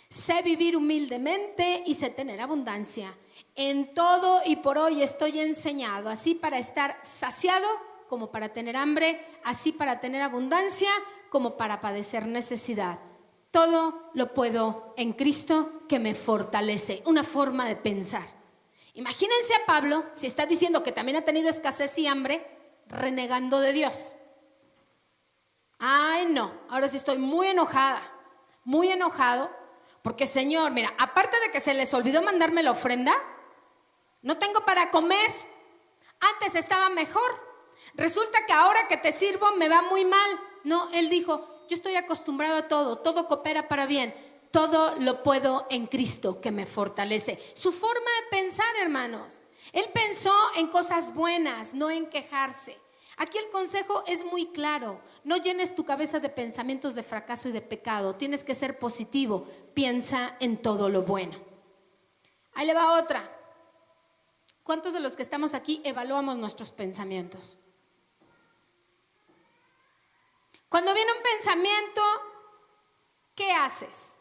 Sé vivir humildemente y sé tener abundancia. En todo y por hoy estoy enseñado, así para estar saciado como para tener hambre, así para tener abundancia como para padecer necesidad. Todo lo puedo en Cristo que me fortalece. Una forma de pensar. Imagínense a Pablo, si está diciendo que también ha tenido escasez y hambre, renegando de Dios. Ay, no, ahora sí estoy muy enojada, muy enojado, porque Señor, mira, aparte de que se les olvidó mandarme la ofrenda, no tengo para comer. Antes estaba mejor. Resulta que ahora que te sirvo me va muy mal. No, él dijo, yo estoy acostumbrado a todo, todo coopera para bien, todo lo puedo en Cristo que me fortalece. Su forma de pensar, hermanos, él pensó en cosas buenas, no en quejarse. Aquí el consejo es muy claro, no llenes tu cabeza de pensamientos de fracaso y de pecado, tienes que ser positivo, piensa en todo lo bueno. Ahí le va otra. ¿Cuántos de los que estamos aquí evaluamos nuestros pensamientos? Cuando viene un pensamiento, ¿qué haces?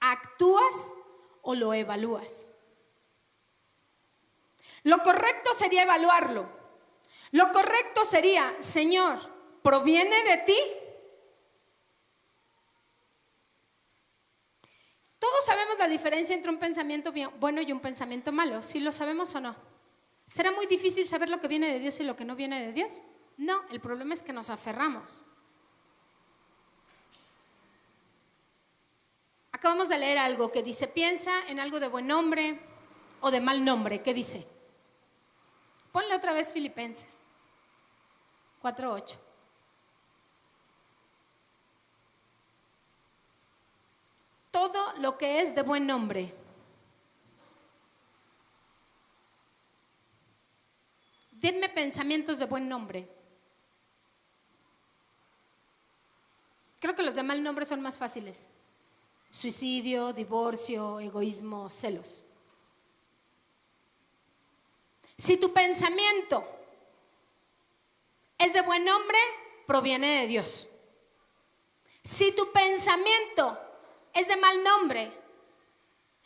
¿Actúas o lo evalúas? Lo correcto sería evaluarlo. Lo correcto sería, Señor, ¿proviene de ti? Todos sabemos la diferencia entre un pensamiento bueno y un pensamiento malo. ¿Sí lo sabemos o no? ¿Será muy difícil saber lo que viene de Dios y lo que no viene de Dios? No, el problema es que nos aferramos. Acabamos de leer algo que dice, piensa en algo de buen nombre o de mal nombre. ¿Qué dice? Ponle otra vez Filipenses 4:8. Todo lo que es de buen nombre. Denme pensamientos de buen nombre. Creo que los de mal nombre son más fáciles. Suicidio, divorcio, egoísmo, celos. Si tu pensamiento es de buen nombre, proviene de Dios. Si tu pensamiento es de mal nombre,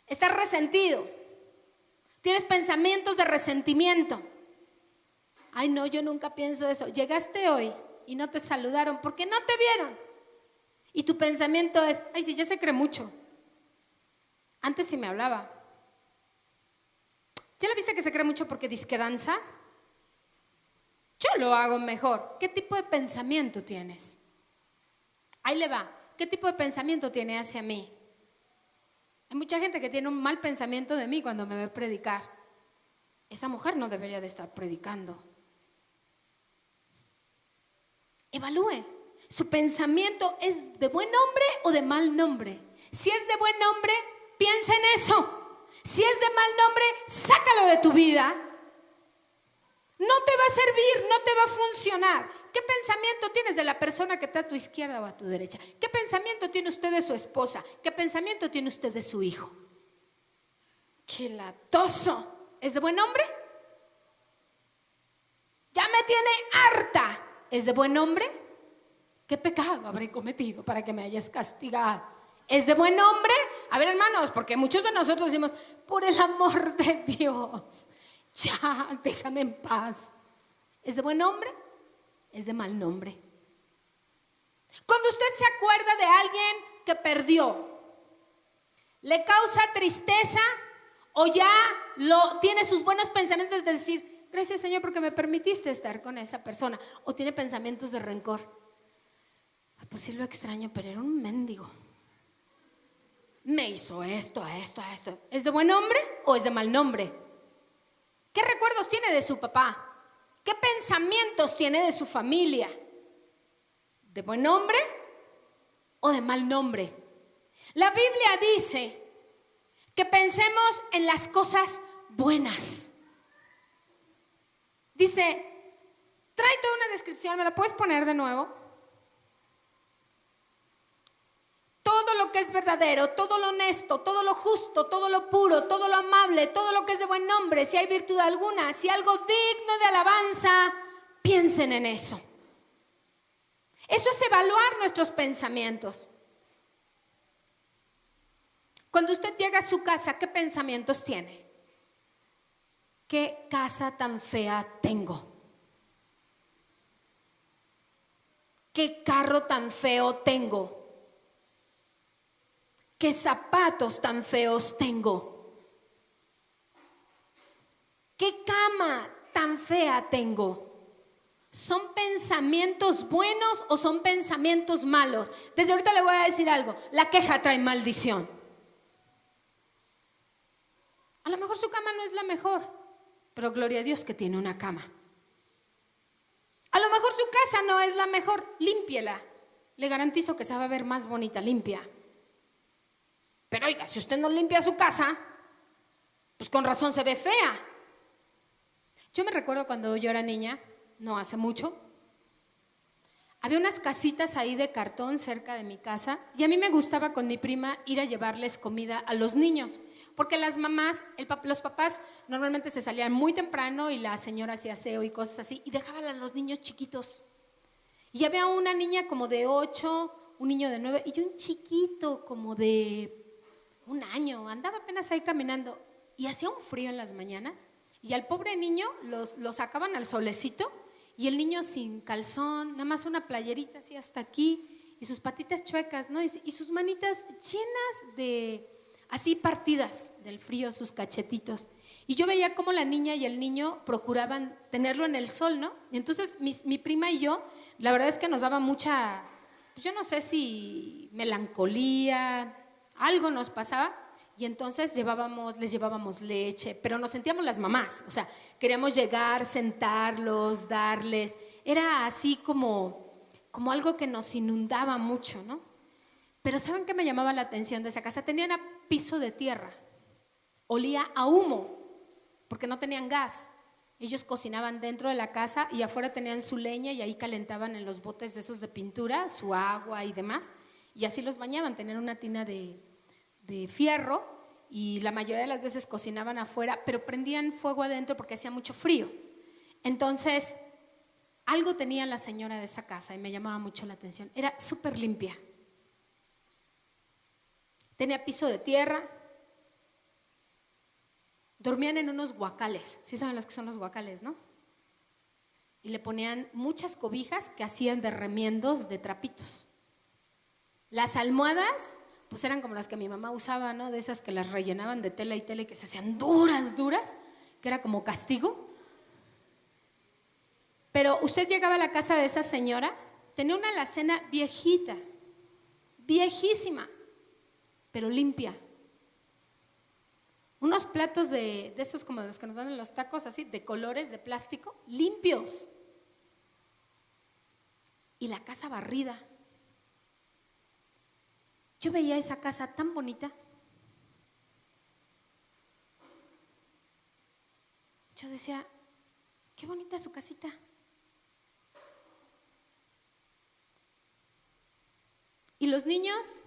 estás resentido, tienes pensamientos de resentimiento. Ay, no, yo nunca pienso eso. Llegaste hoy y no te saludaron porque no te vieron. Y tu pensamiento es, ay, sí, ya se cree mucho. Antes sí me hablaba. ¿Ya la viste que se cree mucho porque dice que danza? Yo lo hago mejor. ¿Qué tipo de pensamiento tienes? Ahí le va. ¿Qué tipo de pensamiento tiene hacia mí? Hay mucha gente que tiene un mal pensamiento de mí cuando me ve predicar. Esa mujer no debería de estar predicando. Evalúe. ¿Su pensamiento es de buen nombre o de mal nombre? Si es de buen nombre, piensa en eso. Si es de mal nombre, sácalo de tu vida. No te va a servir, no te va a funcionar. ¿Qué pensamiento tienes de la persona que está a tu izquierda o a tu derecha? ¿Qué pensamiento tiene usted de su esposa? ¿Qué pensamiento tiene usted de su hijo? ¡Qué latoso! ¿Es de buen nombre? Ya me tiene harta. ¿Es de buen nombre? ¿Qué pecado habré cometido para que me hayas castigado? ¿Es de buen nombre? A ver, hermanos, porque muchos de nosotros decimos, por el amor de Dios, ya, déjame en paz. ¿Es de buen nombre? Es de mal nombre. Cuando usted se acuerda de alguien que perdió, ¿le causa tristeza o ya tiene sus buenos pensamientos de decir, gracias Señor porque me permitiste estar con esa persona? ¿O tiene pensamientos de rencor? Pues sí lo extraño, pero era un mendigo. Me hizo esto. ¿Es de buen nombre o es de mal nombre? ¿Qué recuerdos tiene de su papá? ¿Qué pensamientos tiene de su familia? ¿De buen nombre o de mal nombre? La Biblia dice que pensemos en las cosas buenas. Dice, tráete una descripción, ¿me la puedes poner de nuevo? Todo lo que es verdadero, todo lo honesto, todo lo justo, todo lo puro, todo lo amable, todo lo que es de buen nombre, si hay virtud alguna, si algo digno de alabanza, piensen en eso. Eso es evaluar nuestros pensamientos. Cuando usted llega a su casa, ¿qué pensamientos tiene? ¿Qué casa tan fea tengo? ¿Qué carro tan feo tengo? ¿Qué zapatos tan feos tengo? ¿Qué cama tan fea tengo? ¿Son pensamientos buenos o son pensamientos malos? Desde ahorita le voy a decir algo. La queja trae maldición. A lo mejor su cama no es la mejor, pero gloria a Dios que tiene una cama. A lo mejor su casa no es la mejor, límpiela. Le garantizo que se va a ver más bonita limpia. Pero oiga, si usted no limpia su casa, pues con razón se ve fea. Yo me recuerdo cuando yo era niña, no hace mucho, había unas casitas ahí de cartón cerca de mi casa y a mí me gustaba con mi prima ir a llevarles comida a los niños, porque las mamás, los papás normalmente se salían muy temprano y la señora hacía aseo y cosas así y dejaban a los niños chiquitos. Y había una niña como de 8, un niño de 9 y un chiquito como de 1 año, andaba apenas ahí caminando y hacía un frío en las mañanas y al pobre niño lo sacaban al solecito y el niño sin calzón, nada más una playerita así hasta aquí y sus patitas chuecas, ¿no? Y sus manitas llenas de, así partidas del frío, sus cachetitos. Y yo veía cómo la niña y el niño procuraban tenerlo en el sol, ¿no? Y entonces mi prima y yo, la verdad es que nos daba mucha, pues yo no sé si melancolía, algo nos pasaba y entonces les llevábamos leche, pero nos sentíamos las mamás, o sea, queríamos llegar, sentarlos, darles, era así como algo que nos inundaba mucho, ¿no? Pero ¿saben qué me llamaba la atención de esa casa? Tenían piso de tierra, olía a humo, porque no tenían gas. Ellos cocinaban dentro de la casa y afuera tenían su leña y ahí calentaban en los botes de esos de pintura, su agua y demás, y así los bañaban, tenían una tina de fierro y la mayoría de las veces cocinaban afuera, pero prendían fuego adentro porque hacía mucho frío. Entonces, algo tenía la señora de esa casa y me llamaba mucho la atención. Era súper limpia. Tenía piso de tierra. Dormían en unos guacales. Sí saben los que son los guacales, ¿no? Y le ponían muchas cobijas que hacían de remiendos de trapitos. Las almohadas, pues eran como las que mi mamá usaba, ¿no? De esas que las rellenaban de tela y tela y que se hacían duras, que era como castigo. Pero usted llegaba a la casa de esa señora, tenía una alacena viejita, viejísima, pero limpia. Unos platos de esos como los que nos dan en los tacos, así, de colores, de plástico, limpios. Y la casa barrida. Yo veía esa casa tan bonita. Yo decía, qué bonita su casita. Y los niños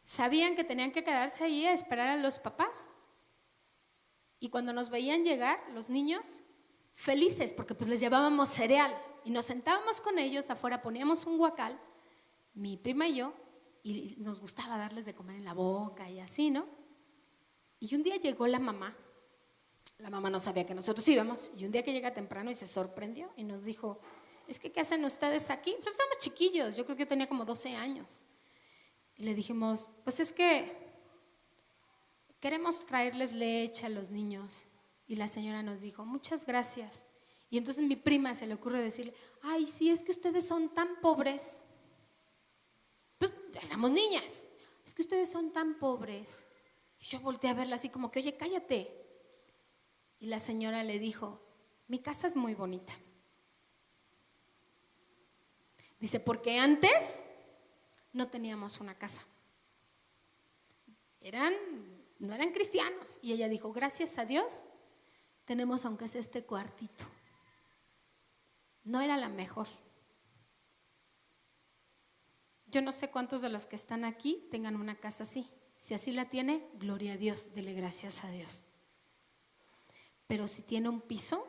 sabían que tenían que quedarse ahí a esperar a los papás. Y cuando nos veían llegar, los niños, felices, porque pues les llevábamos cereal. Y nos sentábamos con ellos afuera, poníamos un guacal, mi prima y yo, y nos gustaba darles de comer en la boca y así, ¿no? Y un día llegó la mamá no sabía que nosotros íbamos, y un día que llega temprano y se sorprendió y nos dijo, es que ¿qué hacen ustedes aquí? Pues estamos chiquillos, yo creo que yo tenía como 12 años. Y le dijimos, pues es que queremos traerles leche a los niños. Y la señora nos dijo, muchas gracias. Y entonces mi prima se le ocurre decirle, ay, sí, es que ustedes son tan pobres. Pues éramos niñas, es que ustedes son tan pobres. Y yo volteé a verla así como que, oye, cállate. Y la señora le dijo, mi casa es muy bonita. Dice, porque antes no teníamos una casa. No eran cristianos. Y ella dijo, gracias a Dios, tenemos aunque sea este cuartito. No era la mejor. Yo no sé cuántos de los que están aquí tengan una casa así. Si así la tiene, gloria a Dios, dele gracias a Dios. Pero si tiene un piso,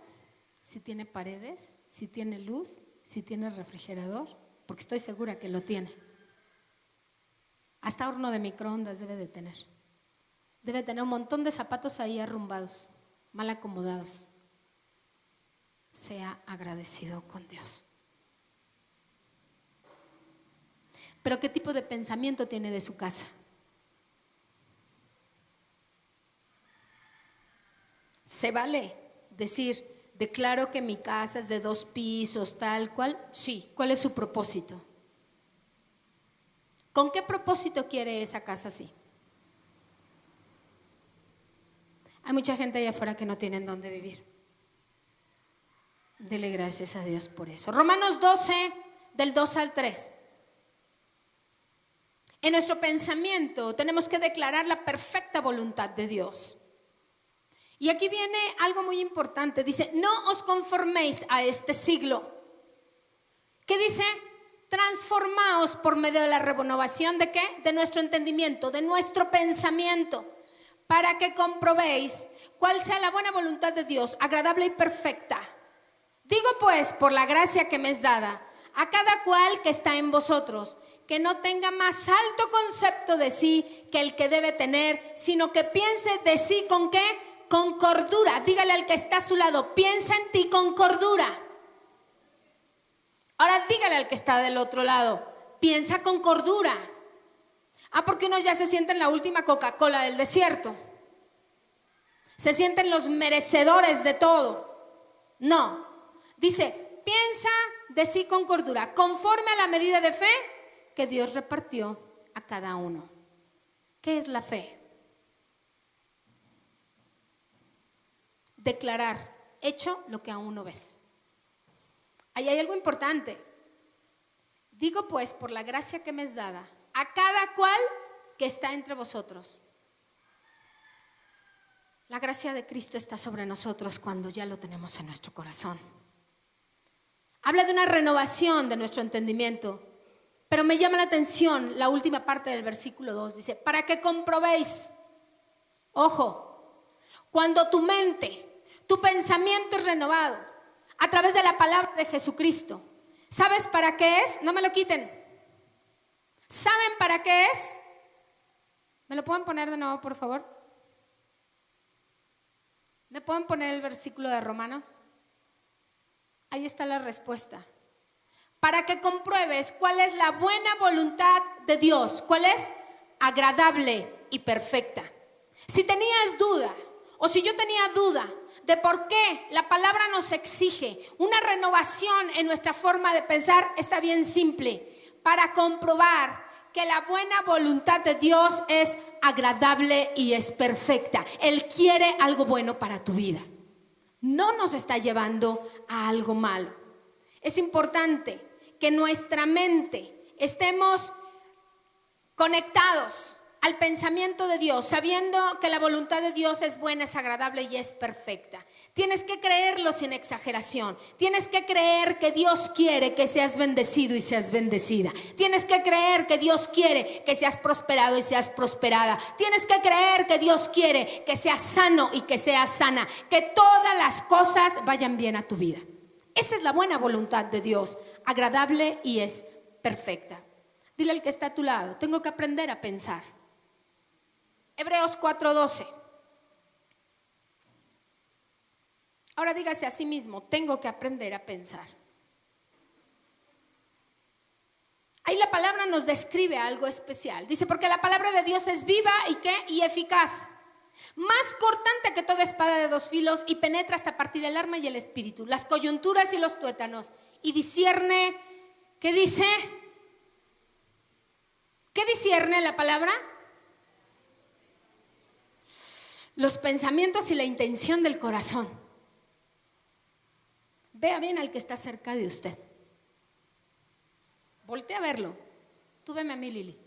si tiene paredes, si tiene luz, si tiene refrigerador, porque estoy segura que lo tiene. Hasta horno de microondas debe de tener. Debe tener un montón de zapatos ahí arrumbados, mal acomodados. Sea agradecido con Dios. Pero ¿qué tipo de pensamiento tiene de su casa? ¿Se vale decir, declaro que mi casa es de 2 pisos, tal cual? Sí. ¿Cuál es su propósito? ¿Con qué propósito quiere esa casa así? Hay mucha gente allá afuera que no tienen dónde vivir. Dele gracias a Dios por eso. Romanos 12, del 2 al 3. En nuestro pensamiento tenemos que declarar la perfecta voluntad de Dios. Y aquí viene algo muy importante. Dice, no os conforméis a este siglo. ¿Qué dice? Transformaos por medio de la renovación ¿de qué? De nuestro entendimiento, de nuestro pensamiento, para que comprobéis cuál sea la buena voluntad de Dios, agradable y perfecta. Digo pues, por la gracia que me es dada, a cada cual que está en vosotros, que no tenga más alto concepto de sí que el que debe tener, sino que piense de sí ¿con qué? Con cordura. Dígale al que está a su lado, piensa en ti con cordura. Ahora dígale al que está del otro lado, piensa con cordura. Porque uno ya se siente en la última Coca-Cola del desierto. Se sienten los merecedores de todo. No, dice, piensa de sí con cordura, conforme a la medida de fe que Dios repartió a cada uno. ¿Qué es la fe? Declarar, hecho lo que aún no ves. Ahí hay algo importante. Digo pues, por la gracia que me es dada, a cada cual que está entre vosotros. La gracia de Cristo está sobre nosotros cuando ya lo tenemos en nuestro corazón. Habla de una renovación de nuestro entendimiento, pero me llama la atención la última parte del versículo 2. Dice, para que comprobéis, ojo, cuando tu mente, tu pensamiento es renovado, a través de la palabra de Jesucristo. ¿Sabes para qué es? No me lo quiten. ¿Saben para qué es? ¿Me lo pueden poner de nuevo, por favor? ¿Me pueden poner el versículo de Romanos? Ahí está la respuesta. Para que compruebes cuál es la buena voluntad de Dios, cuál es agradable y perfecta. Si tenías duda, o si yo tenía duda de por qué la palabra nos exige una renovación en nuestra forma de pensar, está bien simple. Para comprobar que la buena voluntad de Dios es agradable y es perfecta. Él quiere algo bueno para tu vida. No nos está llevando a algo malo. Es importante que nuestra mente estemos conectados al pensamiento de Dios, sabiendo que la voluntad de Dios es buena, es agradable y es perfecta. Tienes que creerlo sin exageración. Tienes que creer que Dios quiere que seas bendecido y seas bendecida. Tienes que creer que Dios quiere que seas prosperado y seas prosperada. Tienes que creer que Dios quiere que seas sano y que seas sana. Que todas las cosas vayan bien a tu vida. Esa es la buena voluntad de Dios, agradable y es perfecta. Dile al que está a tu lado, tengo que aprender a pensar. Hebreos 4:12. Ahora dígase a sí mismo, tengo que aprender a pensar. Ahí la palabra nos describe algo especial. Dice, porque la palabra de Dios es viva y ¿qué? Y eficaz. Más cortante que toda espada de dos filos y penetra hasta partir el alma y el espíritu, las coyunturas y los tuétanos. Y discierne, ¿qué dice? ¿Qué discierne la palabra? Los pensamientos y la intención del corazón. Vea bien al que está cerca de usted. Voltea a verlo. Tú veme a mí, Lili.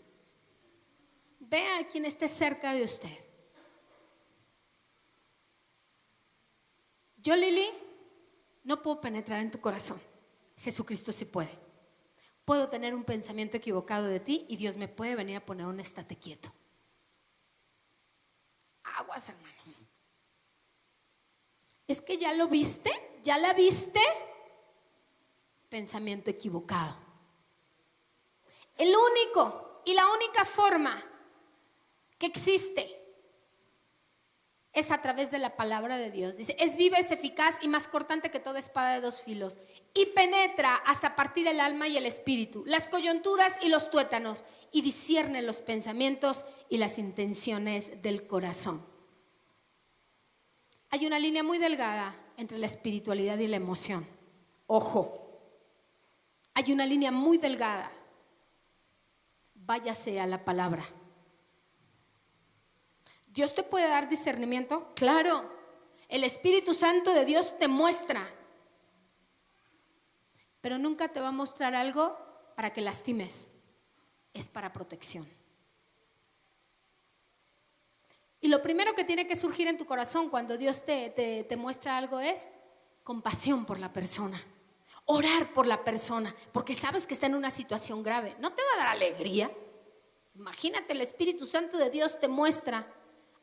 Vea a quien esté cerca de usted. Yo, Lili, no puedo penetrar en tu corazón. Jesucristo sí puede. Puedo tener un pensamiento equivocado de ti y Dios me puede venir a poner un estate quieto. Aguas, hermanos. Es que ya lo viste, ya la viste. Pensamiento equivocado. El único y la única forma que existe es a través de la palabra de Dios. Dice, es viva, es eficaz y más cortante que toda espada de dos filos. Y penetra hasta partir el alma y el espíritu, las coyunturas y los tuétanos, y discierne los pensamientos y las intenciones del corazón. Hay una línea muy delgada entre la espiritualidad y la emoción. Ojo, hay una línea muy delgada. Váyase a la palabra. ¿Dios te puede dar discernimiento? Claro, el Espíritu Santo de Dios te muestra, pero nunca te va a mostrar algo para que lastimes, es para protección. Y lo primero que tiene que surgir en tu corazón cuando Dios te muestra algo es compasión por la persona, orar por la persona, porque sabes que está en una situación grave. No te va a dar alegría. Imagínate, el Espíritu Santo de Dios te muestra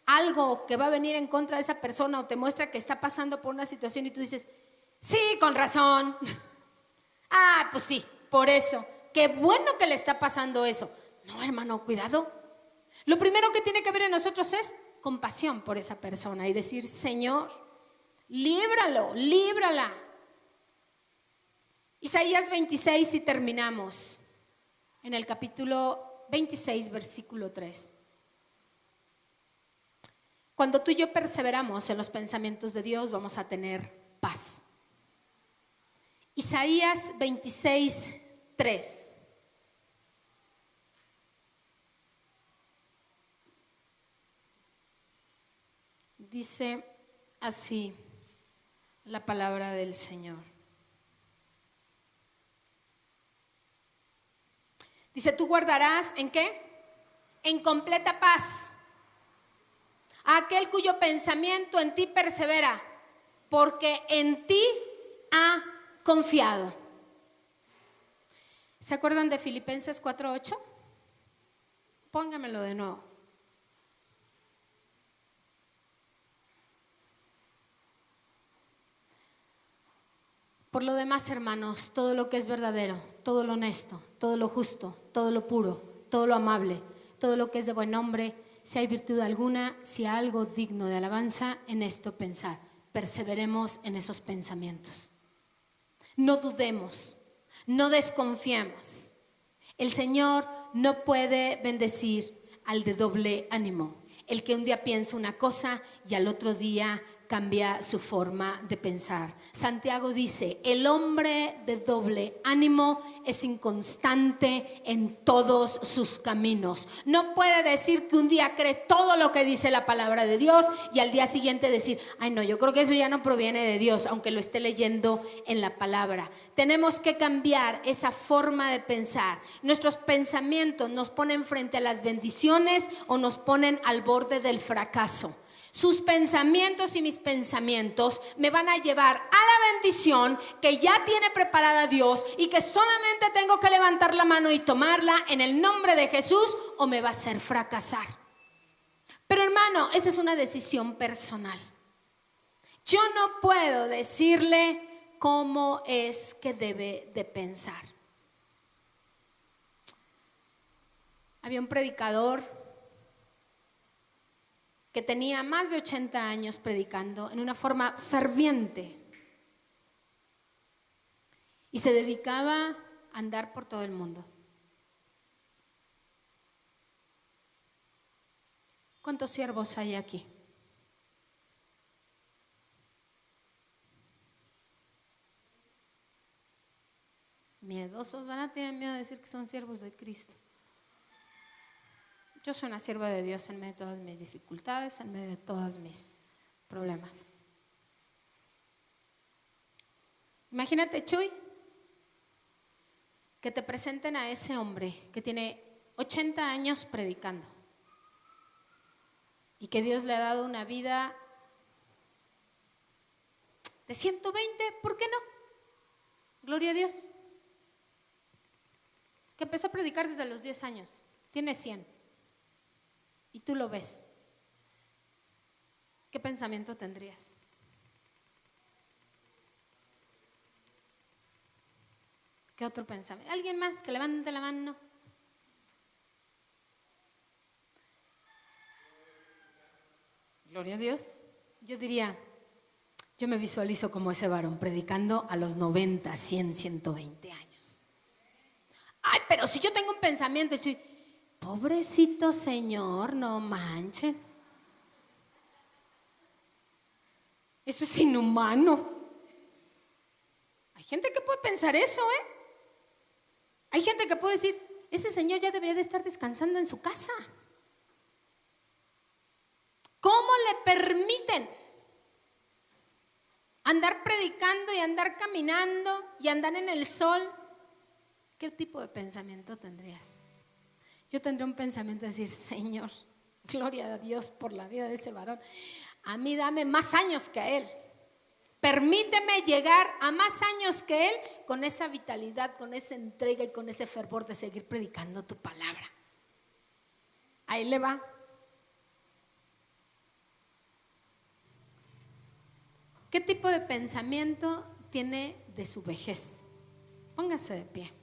algo que va a venir en contra de esa persona o te muestra que está pasando por una situación y tú dices, sí, con razón. Ah, pues sí, por eso. Qué bueno que le está pasando eso. No, hermano, cuidado. Lo primero que tiene que haber en nosotros es compasión por esa persona y decir, Señor, líbralo, líbrala. Isaías 26 y terminamos en el capítulo 26, versículo 3. Cuando tú y yo perseveramos en los pensamientos de Dios, vamos a tener paz. Isaías 26, 3. Dice así la palabra del Señor. Dice, tú guardarás ¿en qué? En completa paz a aquel cuyo pensamiento en ti persevera, porque en ti ha confiado. ¿Se acuerdan de Filipenses 4:8? Póngamelo de nuevo. Por lo demás, hermanos, todo lo que es verdadero, todo lo honesto, todo lo justo, todo lo puro, todo lo amable, todo lo que es de buen nombre, si hay virtud alguna, si hay algo digno de alabanza, en esto pensar. Perseveremos en esos pensamientos. No dudemos, no desconfiemos. El Señor no puede bendecir al de doble ánimo, el que un día piensa una cosa y al otro día cambia su forma de pensar. Santiago dice, el hombre de doble ánimo es inconstante en todos sus caminos. No puede decir que un día cree todo lo que dice la palabra de Dios y al día siguiente decir, ay no, yo creo que eso ya no proviene de Dios, aunque lo esté leyendo en la palabra. Tenemos que cambiar esa forma de pensar. Nuestros pensamientos nos ponen frente a las bendiciones o nos ponen al borde del fracaso. Sus pensamientos y mis pensamientos me van a llevar a la bendición que ya tiene preparada Dios y que solamente tengo que levantar la mano y tomarla en el nombre de Jesús, o me va a hacer fracasar. Pero hermano, esa es una decisión personal. Yo no puedo decirle cómo es que debe de pensar. Había un predicador que tenía más de 80 años predicando en una forma ferviente y se dedicaba a andar por todo el mundo. ¿Cuántos siervos hay aquí? Miedosos, van a tener miedo de decir que son siervos de Cristo. Yo soy una sierva de Dios en medio de todas mis dificultades, en medio de todos mis problemas. Imagínate, Chuy, que te presenten a ese hombre que tiene 80 años predicando y que Dios le ha dado una vida de 120, ¿por qué no? Gloria a Dios. Que empezó a predicar desde los 10 años, tiene 100. Y tú lo ves. ¿Qué pensamiento tendrías? ¿Qué otro pensamiento? ¿Alguien más que levante la mano? Gloria a Dios. Yo diría, yo me visualizo como ese varón predicando a los 90, 100, 120 años. Ay, pero si yo tengo un pensamiento, pobrecito señor, no manchen. Eso es inhumano. Hay gente que puede pensar eso, Hay gente que puede decir, ese señor ya debería de estar descansando en su casa. ¿Cómo le permiten andar predicando y andar caminando y andar en el sol? ¿Qué tipo de pensamiento tendrías? Yo tendría un pensamiento de decir, Señor, gloria a Dios por la vida de ese varón. A mí dame más años que a él. Permíteme llegar a más años que él con esa vitalidad, con esa entrega y con ese fervor de seguir predicando tu palabra. Ahí le va. ¿Qué tipo de pensamiento tiene de su vejez? Póngase de pie.